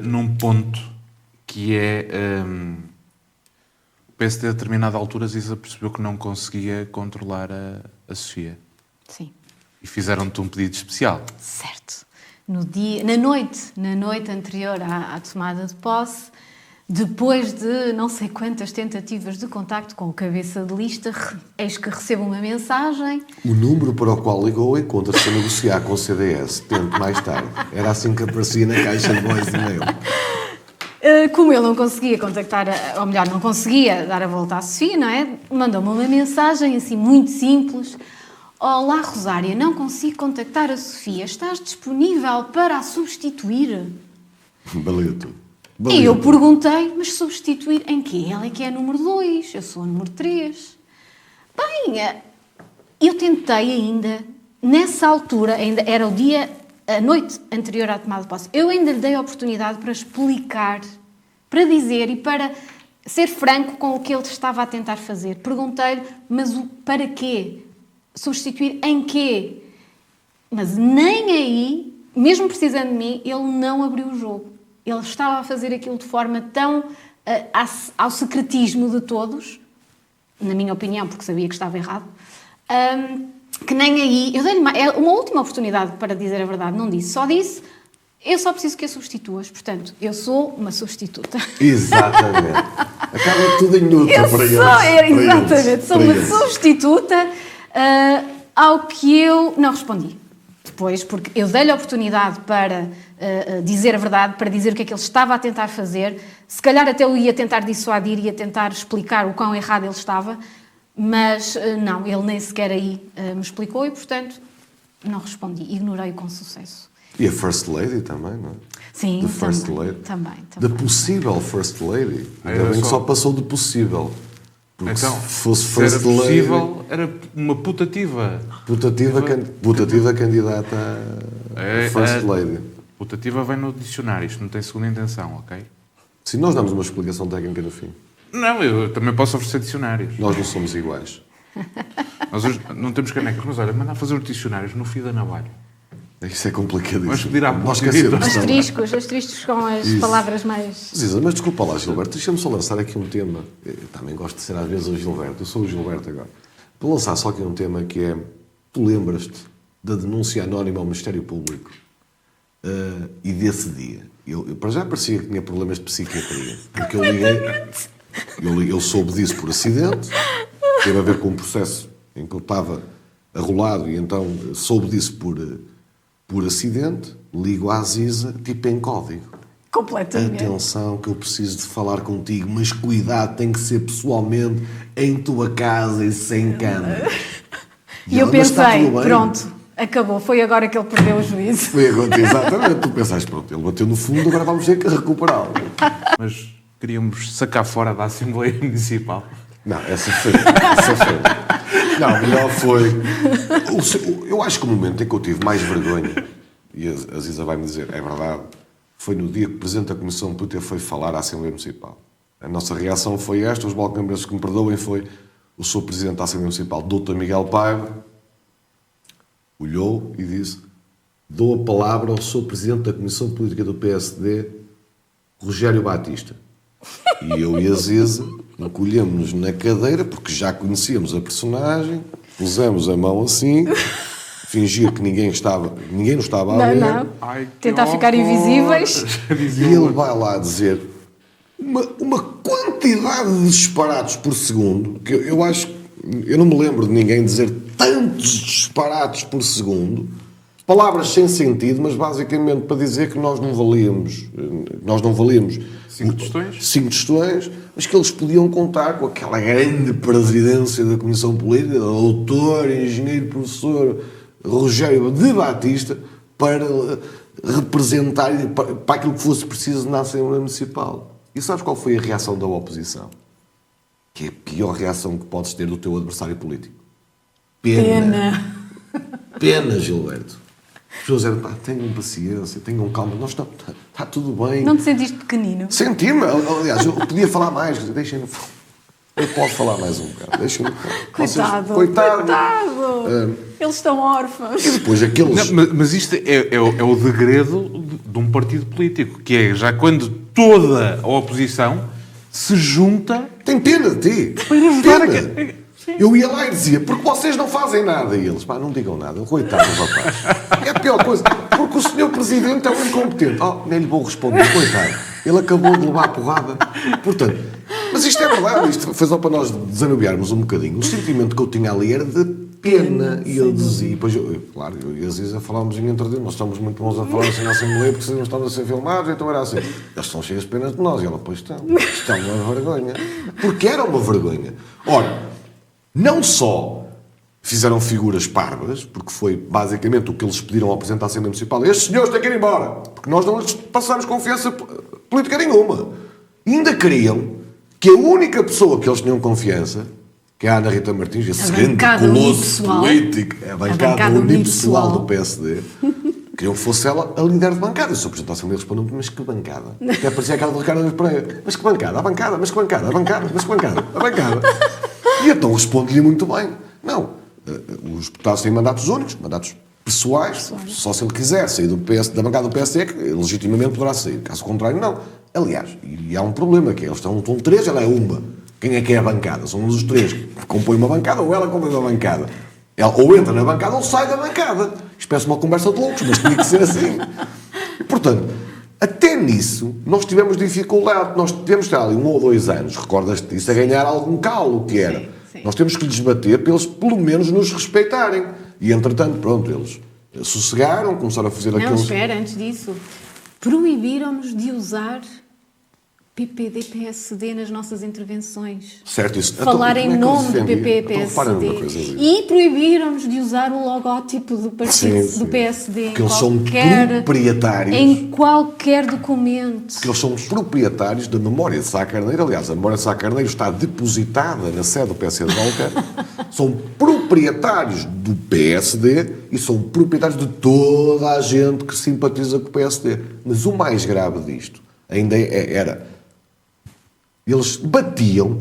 num ponto que é o PSD a determinada altura Ziza percebeu que não conseguia controlar a Sofia. Sim. E fizeram-te um pedido especial. Certo. Na noite anterior à tomada de posse, depois de não sei quantas tentativas de contacto com o cabeça de lista, eis que recebo uma mensagem. O número para o qual ligou encontra-se a negociar com o CDS. Tente mais tarde. Era assim que aparecia na caixa de voz de e-mail. Como ele não conseguia contactar, ou melhor, não conseguia dar a volta à Sofia, não é? Mandou-me uma mensagem assim muito simples. Olá, Rosária, não consigo contactar a Sofia. Estás disponível para a substituir? Valeu tudo. E eu perguntei, mas substituir em quê? Ela é que é a número 2, eu sou a número 3. Bem, eu tentei ainda, nessa altura, ainda era a noite anterior à tomada de posse, eu ainda lhe dei a oportunidade para explicar, para dizer e para ser franco com o que ele estava a tentar fazer. Perguntei-lhe, mas para quê? Substituir em quê? Mas nem aí, mesmo precisando de mim, ele não abriu o jogo. Ele estava a fazer aquilo de forma tão ao secretismo de todos, na minha opinião, porque sabia que estava errado, que nem aí... Eu dei-lhe uma última oportunidade para dizer a verdade, não disse. Só disse, eu só preciso que a substituas. Portanto, eu sou uma substituta. Exatamente. Acaba tudo em luta para eles. Exatamente, sou uma substituta, ao que eu não respondi. Depois, porque eu dei-lhe a oportunidade para dizer a verdade, para dizer o que é que ele estava a tentar fazer. Se calhar até eu ia tentar dissuadir, ia tentar explicar o quão errado ele estava, mas não, ele nem sequer aí me explicou e, portanto, não respondi. Ignorei-o com sucesso. E a First Lady também, não é? Sim, The First também, Lady. também. Da possível First Lady. Ainda bem que só passou de possível. Porque Então, se fosse se First era possível, Lady... era uma putativa. Putativa candidata a First Lady. Putativa vem no dicionário, isto não tem segunda intenção, ok? Se nós damos uma explicação técnica no fim. Não, eu também posso oferecer dicionários. Nós não somos iguais. Nós hoje não temos canecas, mas olha, mandar fazer os dicionários no fio da navalha. Isso é complicadíssimo. Vamos pedir à Nós Putativa. esquecemos. Asteriscos com as Isso. palavras mais... Ziza, mas desculpa lá, Gilberto, deixa-me só lançar aqui um tema. Eu também gosto de ser às vezes o Gilberto, eu sou o Gilberto agora. Vou lançar só aqui um tema que é: tu lembras-te da denúncia anónima ao Ministério Público e desse dia? Eu para já parecia que tinha problemas de psiquiatria, porque eu liguei, eu soube disso por acidente, teve a ver com um processo em que eu estava arrolado e então soube disso por acidente, ligo à Ziza, tipo em código. Completamente. Atenção que eu preciso de falar contigo, mas cuidado, tem que ser pessoalmente, em tua casa e sem câmara. E eu pensei, pronto, acabou, foi agora que ele perdeu o juízo. Foi agora, exatamente, tu pensaste, pronto, ele bateu no fundo, agora vamos ter que recuperá-lo. Mas queríamos sacar fora da Assembleia Municipal. Não, essa foi. Não, melhor foi... Eu acho que o momento em que eu tive mais vergonha, e a Ziza vai-me dizer, é verdade, foi no dia que o Presidente da Comissão Política foi falar à Assembleia Municipal. A nossa reação foi esta, os balcãs que me perdoem, foi o Sr. Presidente da Assembleia Municipal, Dr. Miguel Paiva, olhou e disse: dou a palavra ao Sr. Presidente da Comissão Política do PSD, Rogério Batista. E eu e a Ziza encolhemos-nos na cadeira, porque já conhecíamos a personagem, pusemos a mão assim, fingir que ninguém nos estava a ver. Não. Ai, Tentar horror. ficar invisíveis. E ele vai lá dizer uma quantidade de disparates por segundo, que eu acho, eu não me lembro de ninguém dizer tantos disparates por segundo, palavras sem sentido, mas basicamente para dizer que nós não valíamos 5 tostões, mas que eles podiam contar com aquela grande presidência da Comissão Política, doutor, engenheiro, professor Rogério de Batista, para representar para aquilo que fosse preciso na Assembleia Municipal. E sabes qual foi a reação da oposição? Que é a pior reação que podes ter do teu adversário político. Pena, Gilberto. As pessoas dizem, pá, tenham paciência, tenham calma, nós está tudo bem. Não te sentiste pequenino? Senti-me, aliás, eu podia falar mais, deixem-me. Eu posso falar mais um bocado, deixem-me. Coitado. Eles estão órfãos. E depois aqueles... Não, mas isto é o degredo de um partido político, que é já quando toda a oposição se junta Tem pena de ti. para ajudar Pena. Eu ia lá e dizia, porque vocês não fazem nada. E eles, pá, não digam nada, coitado do rapaz. É a pior coisa, porque o senhor Presidente é um incompetente. Nem lhe vou responder, coitado. Ele acabou de levar a porrada. Portanto, mas isto é verdade, isto foi só para nós desanuviarmos um bocadinho. O sentimento que eu tinha ali era de pena. E eu dizia, pois claro, eu e a Ziza falávamos em entre nós estamos muito bons a falar assim na Assembleia porque não estamos a ser filmados, então era assim. Eles estão cheios de penas de nós. E ela, pois estão. Isto é uma vergonha. Porque era uma vergonha. Ora, não só fizeram figuras parvas, porque foi basicamente o que eles pediram ao Presidente da Assembleia Municipal. Estes senhores têm que ir embora, porque nós não lhes passamos confiança política nenhuma. E ainda queriam que a única pessoa que eles tinham confiança, que é a Ana Rita Martins, esse grande colosso político, a bancada unipessoal do PSD, queriam que fosse ela a líder de bancada. E o Sr. Presidente da Assembleia respondeu-me, mas que bancada? Até parecia aquela do Ricardo Pereira. Mas que bancada? A bancada? Mas que bancada? A bancada? Mas que bancada? A bancada? E então responde-lhe muito bem. Não, os deputados têm mandatos únicos, mandatos pessoais, só se ele quiser sair da bancada do PSD, que legitimamente poderá sair. Caso contrário, não. Aliás, e há um problema, que eles estão três, ela é uma. Quem é que é a bancada? São um dos três que compõem uma bancada, ou ela compõe uma bancada. Ela ou entra na bancada ou sai da bancada. Isto parece uma conversa de loucos, mas tinha que ser assim. E, portanto, até nisso, nós tivemos dificuldade. Nós tivemos de estar ali 1 ou 2 anos, recordas-te disso, a ganhar algum calo, que era. Sim. Nós temos que lhes bater para eles, pelo menos, nos respeitarem. E, entretanto, pronto, eles sossegaram, começaram a fazer aquilo. Não, espera, antes disso, proibiram-nos de usar PPD, PSD nas nossas intervenções. Certo, isso. Falar em nome do PP, PSD. E proibiram-nos de usar o logótipo do partido do PSD porque eles são proprietários. Em qualquer documento. Porque eles são proprietários da memória de Sá Carneiro. Aliás, a memória de Sá Carneiro está depositada na sede do PSD de Alcântara. São proprietários do PSD e são proprietários de toda a gente que simpatiza com o PSD. Mas o mais grave disto ainda era... Eles batiam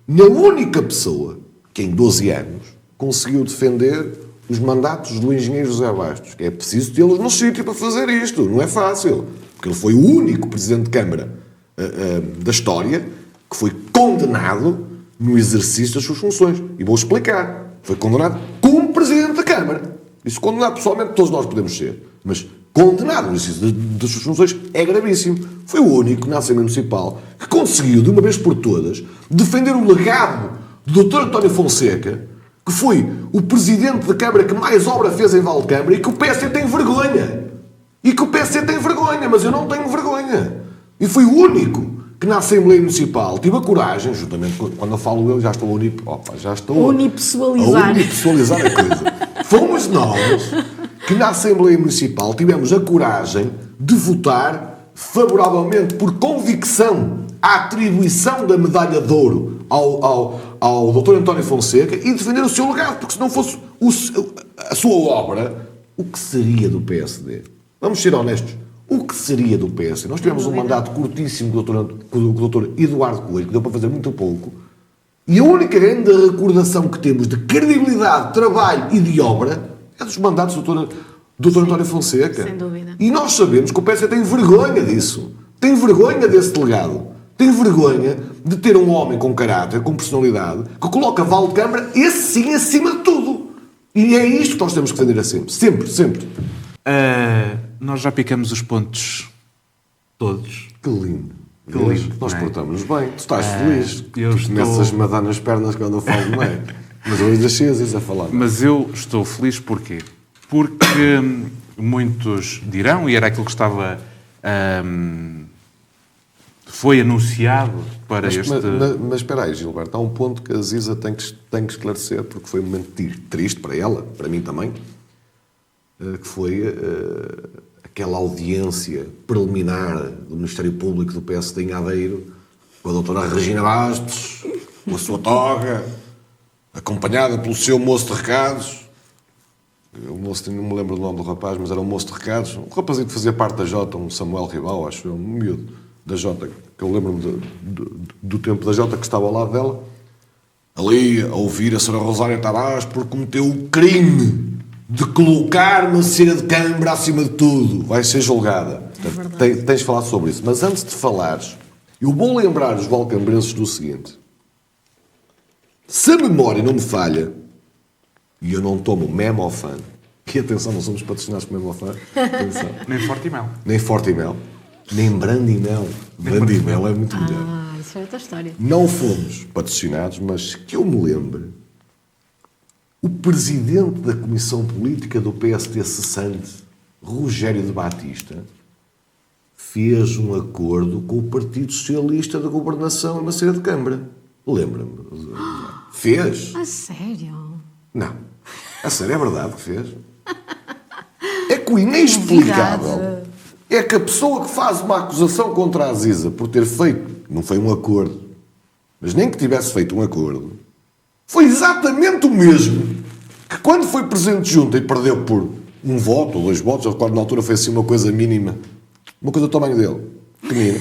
na única pessoa que em 12 anos conseguiu defender os mandatos do engenheiro José Bastos. É preciso tê-los no sítio para fazer isto. Não é fácil. Porque ele foi o único Presidente de Câmara da história que foi condenado no exercício das suas funções. E vou explicar. Foi condenado como Presidente da Câmara. Isso condenado pessoalmente todos nós podemos ser. Mas condenado no exercício das suas funções é gravíssimo. Foi o único na Assembleia Municipal que conseguiu, de uma vez por todas, defender o legado do Dr. António Fonseca, que foi o Presidente da Câmara que mais obra fez em Valcâmara e que o PSD tem vergonha. Mas eu não tenho vergonha. E foi o único que na Assembleia Municipal tive a coragem, juntamente quando eu falo eu, já estou a unipessoalizar a coisa. Fomos nós que na Assembleia Municipal tivemos a coragem de votar favoravelmente, por convicção, a atribuição da medalha de ouro ao Dr. António Fonseca e defender o seu legado, porque se não fosse a sua obra, o que seria do PSD? Vamos ser honestos. O que seria do PSD? Nós tivemos um mandato curtíssimo com o Dr. Eduardo Coelho, que deu para fazer muito pouco, e a única grande recordação que temos de credibilidade, trabalho e de obra é dos mandatos do Dr. António Fonseca. Sem dúvida. E nós sabemos que o PSD tem vergonha disso. Tem vergonha desse legado. Tem vergonha de ter um homem com caráter, com personalidade, que coloca Valcâmara, esse sim, acima de tudo. E é isto que nós temos que defender sempre. Sempre. Nós já picamos os pontos todos. Que lindo. Que lindo. Nós não é? portamos-nos bem. Tu estás feliz. Eu tu estou... começas-me a dar nas pernas quando eu falo, não é? Mas hoje deixei as a falar. Mas eu estou feliz porquê? Porque muitos dirão, e era aquilo que estava... foi anunciado para este... Mas espera aí, Gilberto, há um ponto que a Ziza tem que esclarecer, porque foi um momento triste para ela, para mim também, que foi aquela audiência preliminar do Ministério Público do PSD em Aveiro, com a doutora Regina Bastos, com a sua toga, acompanhada pelo seu moço de recados. O moço, não me lembro do nome do rapaz, mas era um moço de recados. Um rapazinho que fazia parte da Jota, um Samuel Ribal, acho eu, um miúdo da Jota, que eu lembro-me do tempo da Jota, que estava ao lado dela, ali a ouvir a Sra. Rosário Tavares por cometeu o crime de colocar uma cena de Câmara acima de tudo. Vai ser julgada. Portanto, tens de falar sobre isso. Mas antes de falares, eu vou lembrar os valcambrenses do seguinte. Se a memória não me falha, e eu não tomo Memofan, e atenção, não somos patrocinados por Memofan, atenção, Nem forte e mel. nem Fortimel, nem Brandimel. Brandimel é muito melhor. Ah, isso é outra história. Não fomos patrocinados, mas que eu me lembre, o presidente da Comissão Política do PSD cessante, Rogério de Batista, fez um acordo com o Partido Socialista da Governação em Maceira de Câmara. Lembra-me? Fez? A sério? Não. A sério, é verdade que fez. É que o inexplicável é que a pessoa que faz uma acusação contra a Aziza por ter feito, não foi um acordo, mas nem que tivesse feito um acordo, foi exatamente o mesmo que quando foi presidente de junta e perdeu por um voto ou 2 votos, eu recordo na altura foi assim uma coisa mínima, uma coisa do tamanho dele, pequenina.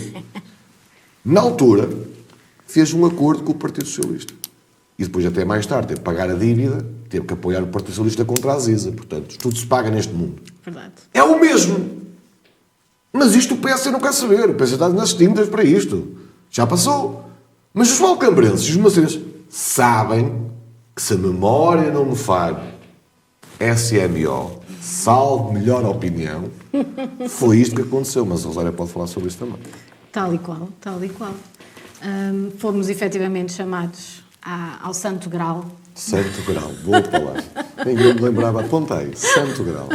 Na altura, fez um acordo com o Partido Socialista. E depois, até mais tarde, teve que pagar a dívida, teve que apoiar o Partido Socialista contra a Aziza. Portanto, tudo se paga neste mundo. Verdade. É o mesmo. Mas isto o PS não quer saber. O PS está nas tintas para isto. Já passou. Mas os valcambrenses e os macerenses sabem que, se a memória não me falha, SMO, salvo melhor opinião, foi isto que aconteceu. Mas a Rosária pode falar sobre isso também. Tal e qual, tal e qual. Fomos efetivamente chamados ao Santo Grau. Santo Grau, boa palavra. Ninguém me lembrava, apontei. Santo Grau.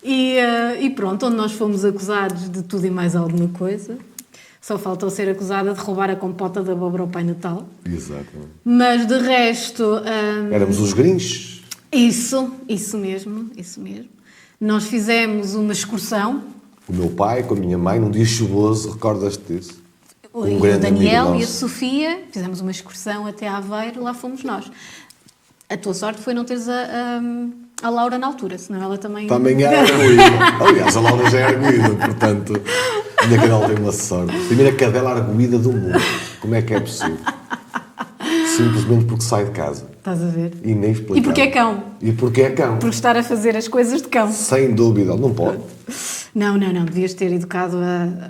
E pronto, onde nós fomos acusados de tudo e mais alguma coisa. Só faltou ser acusada de roubar a compota da abóbora ao Pai Natal. Exato. Mas de resto... Éramos os Grinch. Isso mesmo, isso mesmo. Nós fizemos uma excursão. O meu pai, com a minha mãe, num dia chuvoso, recordas-te disso? O Daniel e a Sofia, fizemos uma excursão até Aveiro, lá fomos nós. A tua sorte foi não teres a Laura na altura, senão ela também... Também era arguída. Aliás, a Laura já é arguída, portanto, minha cadela tem uma sorte. Primeira cadela arguída do mundo. Como é que é possível? Simplesmente porque sai de casa. Estás a ver? Inexplicável. E porque é cão. E porque é cão. Por estar a fazer as coisas de cão. Sem dúvida. Não pode. Não. Devias ter educado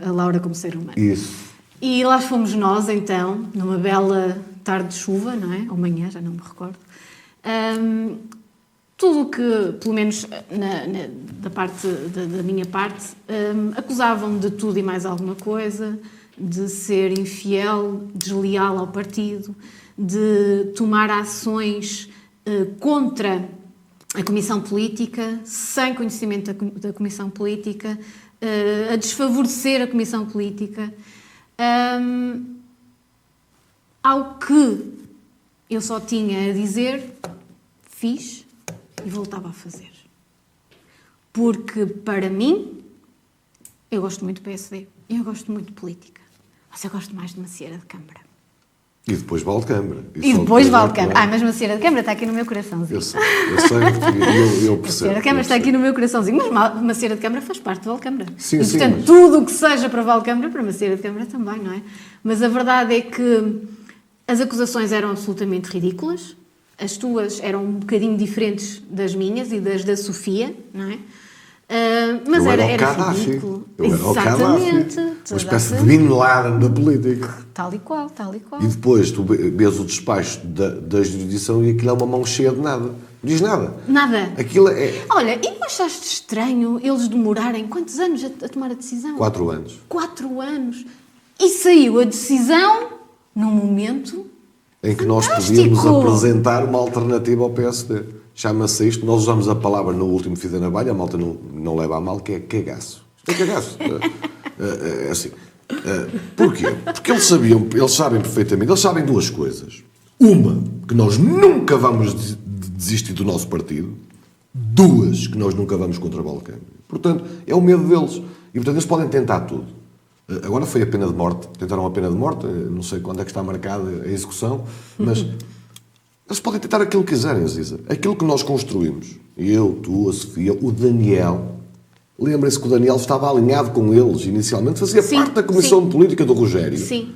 a Laura como ser humano. Isso. E lá fomos nós, então, numa bela tarde de chuva, não é? Ou manhã, já não me recordo. Tudo o que, pelo menos da minha parte, acusavam de tudo e mais alguma coisa, de ser infiel, desleal ao partido, de tomar ações contra a Comissão Política, sem conhecimento da Comissão Política, a desfavorecer a Comissão Política. Ao que eu só tinha a dizer, fiz e voltava a fazer. Porque, para mim, eu gosto muito do PSD, eu gosto muito de política, mas eu gosto mais de Macieira de Câmara. E depois Valdecâmara. E depois Valdecâmara. Mas Macieira de Câmara está aqui no meu coraçãozinho. Eu sei, eu percebo. Macieira de Câmara está aqui no meu coraçãozinho, mas Macieira de Câmara faz parte de Valdecâmara. Sim, e, sim, portanto, mas... tudo o que seja para Valdecâmara, para Macieira de Câmara também, não é? Mas a verdade é que as acusações eram absolutamente ridículas, as tuas eram um bocadinho diferentes das minhas e das da Sofia, não é? Mas era ridículo. Exatamente. Uma espécie de Bin Laden da política. Tal e qual. E depois tu vês o despacho da jurisdição e aquilo é uma mão cheia de nada. Não diz nada. Nada. Aquilo é... Olha, e não achaste estranho eles demorarem quantos anos a tomar a decisão? 4 anos. 4 anos. E saiu a decisão num momento em que nós fantástico. podíamos apresentar uma alternativa ao PSD. Chama-se isto, nós usamos a palavra no último fio da navalha, a malta não leva a mal, que é cagaço. Isto é cagaço. É assim. Porquê? Porque eles sabem perfeitamente, eles sabem 2 coisas. Uma, que nós nunca vamos desistir do nosso partido. 2, que nós nunca vamos contra a Balcânia. Portanto, é o medo deles. E, portanto, eles podem tentar tudo. Agora foi a pena de morte. Tentaram a pena de morte. Não sei quando é que está marcada a execução, mas... Eles podem tentar aquilo que quiserem, Aziza. Aquilo que nós construímos. Eu, tu, a Sofia, o Daniel. Lembrem-se que o Daniel estava alinhado com eles inicialmente. Fazia parte da Comissão Política do Rogério. Sim.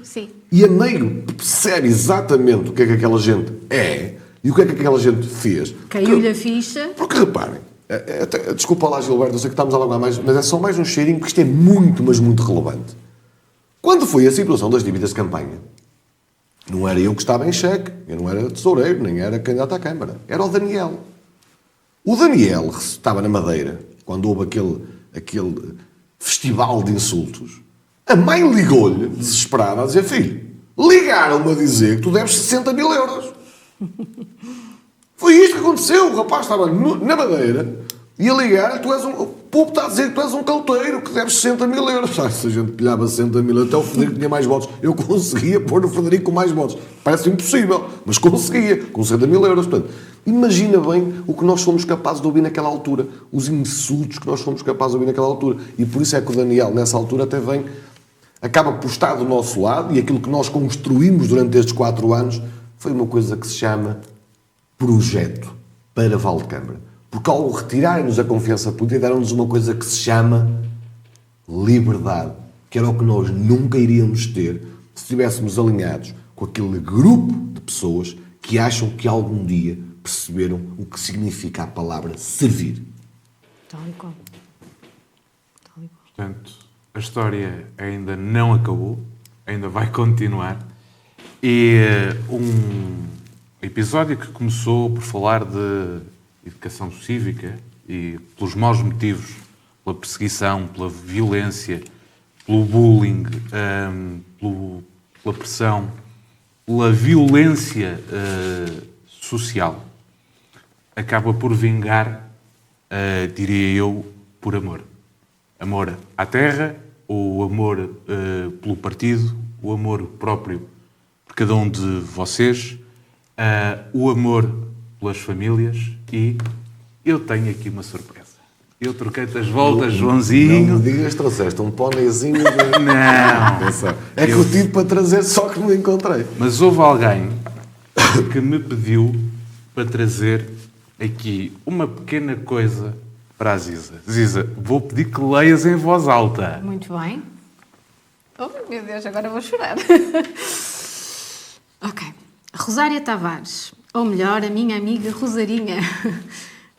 E a meio percebe exatamente o que é que aquela gente é e o que é que aquela gente fez. Caiu-lhe a ficha. Porque reparem, desculpa lá, Gilberto, eu sei que estamos a alongar mais, mas é só mais um cheirinho, porque isto é muito, mas muito relevante. Quando foi a situação das dívidas de campanha, Não era eu que estava em xeque, eu não era tesoureiro, nem era candidato à Câmara. Era o Daniel. O Daniel estava na Madeira, quando houve aquele festival de insultos. A mãe ligou-lhe, desesperada, a dizer: filho, ligaram-me a dizer que tu deves 60 mil euros. Foi isto que aconteceu. O rapaz estava na Madeira e a ligar, o povo está a dizer que tu és um cauteiro, que deves 60 mil euros. Se a gente pilhava 60 mil, até o Frederico tinha mais votos. Eu conseguia pôr o Frederico com mais votos. Parece impossível, mas conseguia, com 60 mil euros. Portanto, imagina bem o que nós fomos capazes de ouvir naquela altura, os insultos que nós fomos capazes de ouvir naquela altura. E por isso é que o Daniel, nessa altura, até acaba por estar do nosso lado, e aquilo que nós construímos durante estes 4 anos foi uma coisa que se chama projeto para Valdecâmara. Porque ao retirarem-nos a confiança política, deram-nos uma coisa que se chama liberdade, que era o que nós nunca iríamos ter se estivéssemos alinhados com aquele grupo de pessoas que acham que algum dia perceberam o que significa a palavra servir. Tal e qual. Portanto, a história ainda não acabou, ainda vai continuar. E um episódio que começou por falar de educação cívica e pelos maus motivos, pela perseguição, pela violência, pelo bullying, pela pressão, pela violência social, acaba por vingar, diria eu, por amor. Amor à terra, o amor pelo partido, o amor próprio por cada um de vocês, o amor pelas famílias. E eu tenho aqui uma surpresa. Eu troquei-te as voltas, Joãozinho. Não me digas que trouxeste um pónezinho de... Não. É que eu tive para trazer, só que não encontrei. Mas houve alguém que me pediu para trazer aqui uma pequena coisa para a Ziza. Ziza, vou pedir que leias em voz alta. Muito bem. Oh, meu Deus, agora vou chorar. Ok. Rosária Tavares, ou melhor, a minha amiga Rosarinha.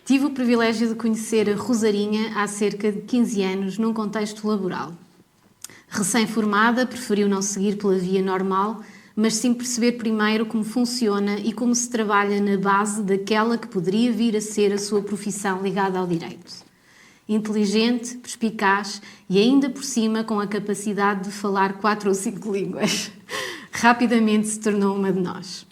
Tive o privilégio de conhecer a Rosarinha há cerca de 15 anos num contexto laboral. Recém-formada, preferiu não seguir pela via normal, mas sim perceber primeiro como funciona e como se trabalha na base daquela que poderia vir a ser a sua profissão ligada ao direito. Inteligente, perspicaz e ainda por cima com a capacidade de falar 4 ou 5 línguas. Rapidamente se tornou uma de nós.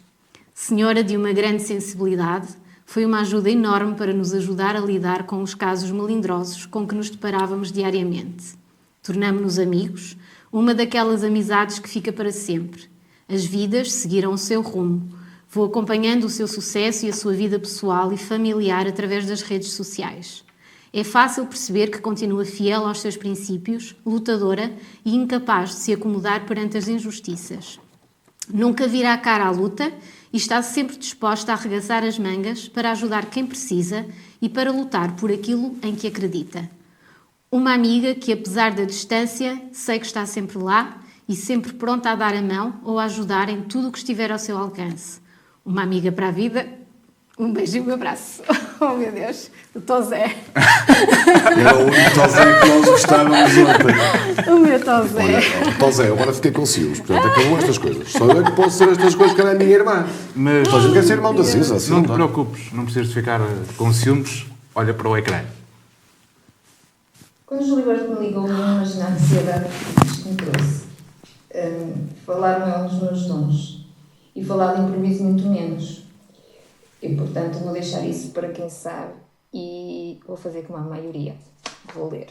Senhora de uma grande sensibilidade, foi uma ajuda enorme para nos ajudar a lidar com os casos melindrosos com que nos deparávamos diariamente. Tornamo-nos amigos, uma daquelas amizades que fica para sempre. As vidas seguiram o seu rumo. Vou acompanhando o seu sucesso e a sua vida pessoal e familiar através das redes sociais. É fácil perceber que continua fiel aos seus princípios, lutadora e incapaz de se acomodar perante as injustiças. Nunca vira a cara à luta e está sempre disposta a arregaçar as mangas para ajudar quem precisa e para lutar por aquilo em que acredita. Uma amiga que, apesar da distância, sei que está sempre lá e sempre pronta a dar a mão ou a ajudar em tudo o que estiver ao seu alcance. Uma amiga para a vida. Um beijo e um abraço. Oh, meu Deus. O Tozé. Era o único Tozé que nós gostávamos ontem. O meu Tozé. Olha, Tozé, agora fiquei com ciúmes. Portanto, acabam estas coisas. Só eu é que posso ser estas coisas que era a minha irmã. Mas Só a gente quer ser irmão da Ziza. Assim, não te preocupes, não precisas de ficar com ciúmes. Olha para o ecrã. Quando o Gilberto me ligou, eu imaginar a ansiedade que isto me trouxe. Falar não é um dos meus dons. E falar de improviso muito menos. E, portanto, vou deixar isso para quem sabe e vou fazer como a maioria. Vou ler.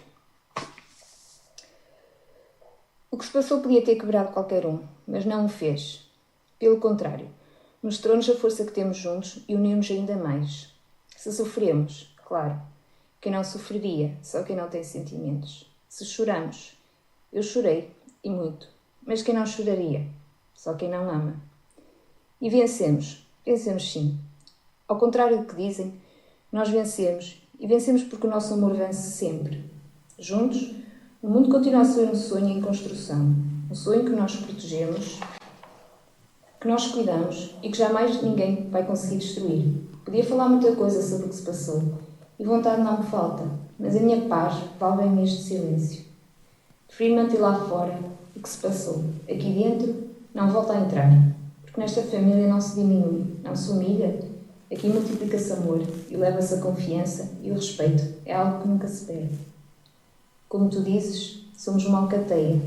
O que se passou podia ter quebrado qualquer um, mas não o fez. Pelo contrário, mostrou-nos a força que temos juntos e uniu-nos ainda mais. Se sofremos, claro, quem não sofreria, só quem não tem sentimentos. Se choramos, eu chorei, e muito, mas quem não choraria, só quem não ama. E vencemos sim. Ao contrário do que dizem, nós vencemos, e vencemos porque o nosso amor vence sempre. Juntos, o mundo continua a ser um sonho em construção, um sonho que nós protegemos, que nós cuidamos e que jamais ninguém vai conseguir destruir. Podia falar muita coisa sobre o que se passou, e vontade não me falta, mas a minha paz vale bem este silêncio. Prefiro manter lá fora o que se passou. Aqui dentro não volta a entrar, porque Porque nesta família não se diminui, não se humilha. Aqui multiplica-se amor e leva-se a confiança e o respeito. É algo que nunca se perde. Como tu dizes, somos uma alcateia.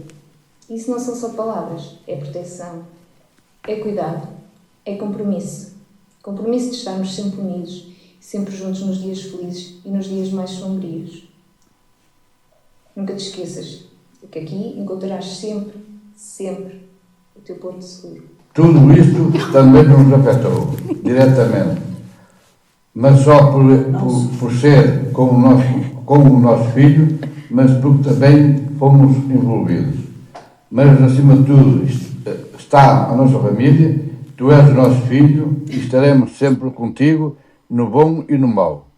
Isso não são só palavras, é proteção, é cuidado, é compromisso. Compromisso de estarmos sempre unidos, sempre juntos nos dias felizes e nos dias mais sombrios. Nunca te esqueças de que aqui encontrarás sempre, sempre o teu porto seguro. Tudo isto também nos afetou, diretamente. Mas só por ser como o nosso filho, mas porque também fomos envolvidos. Mas, acima de tudo, está a nossa família, tu és o nosso filho e estaremos sempre contigo, no bom e no mau.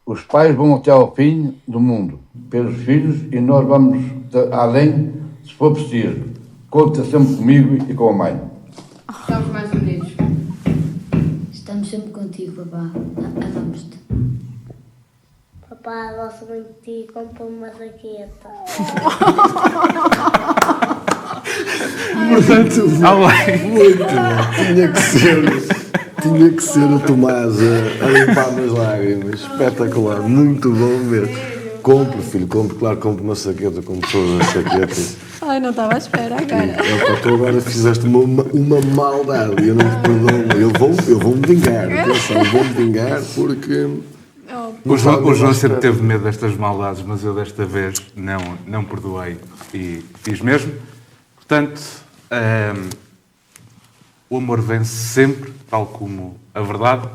Os pais vão até ao fim do mundo, pelos filhos, e nós vamos além, se for preciso. Conta sempre comigo e com a mãe. Estamos mais unidos. Estamos sempre contigo, papá. Amamos-te. Papá, gosto muito de ti, compra uma jaqueta. Portanto, além. Muito bom. Tinha que ser o Tomás a limpar-me as lágrimas. Espetacular, muito bom mesmo. Compre, filho, compre uma saqueta, compre todas as saquetas. Ai, não estava à espera agora. Tu agora fizeste uma maldade e eu não te perdoo. Eu vou-me vingar, atenção, vou-me vingar porque... O João sempre teve medo destas maldades, mas eu desta vez não perdoei e fiz mesmo. Portanto, o amor vence sempre, tal como a verdade.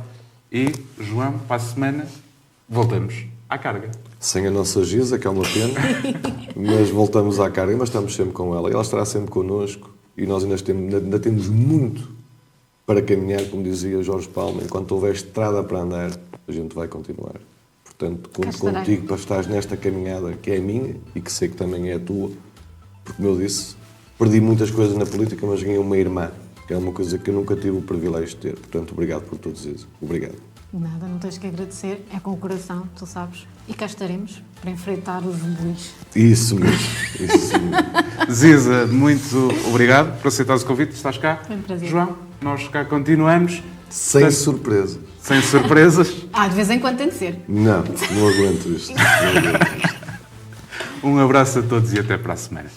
E, João, para a semana, voltamos à carga. Sem a nossa Giza, que é uma pena, mas voltamos à carga, mas estamos sempre com ela. E ela estará sempre connosco e nós ainda temos muito para caminhar, como dizia Jorge Palma. Enquanto houver estrada para andar, a gente vai continuar. Portanto, conto contigo para estares nesta caminhada que é a minha e que sei que também é a tua. Porque, como eu disse, perdi muitas coisas na política, mas ganhei uma irmã, que é uma coisa que eu nunca tive o privilégio de ter. Portanto, obrigado por todos isso. Obrigado. Nada, não tens que agradecer, é com o coração, tu sabes. E cá estaremos para enfrentar os zumbis. Isso mesmo. Ziza, muito obrigado por aceitares o convite. Estás cá? Foi um prazer. João, nós cá continuamos. Sem surpresa. Sem surpresas. De vez em quando tem de ser. Não aguento isto. Um abraço a todos e até para a semana.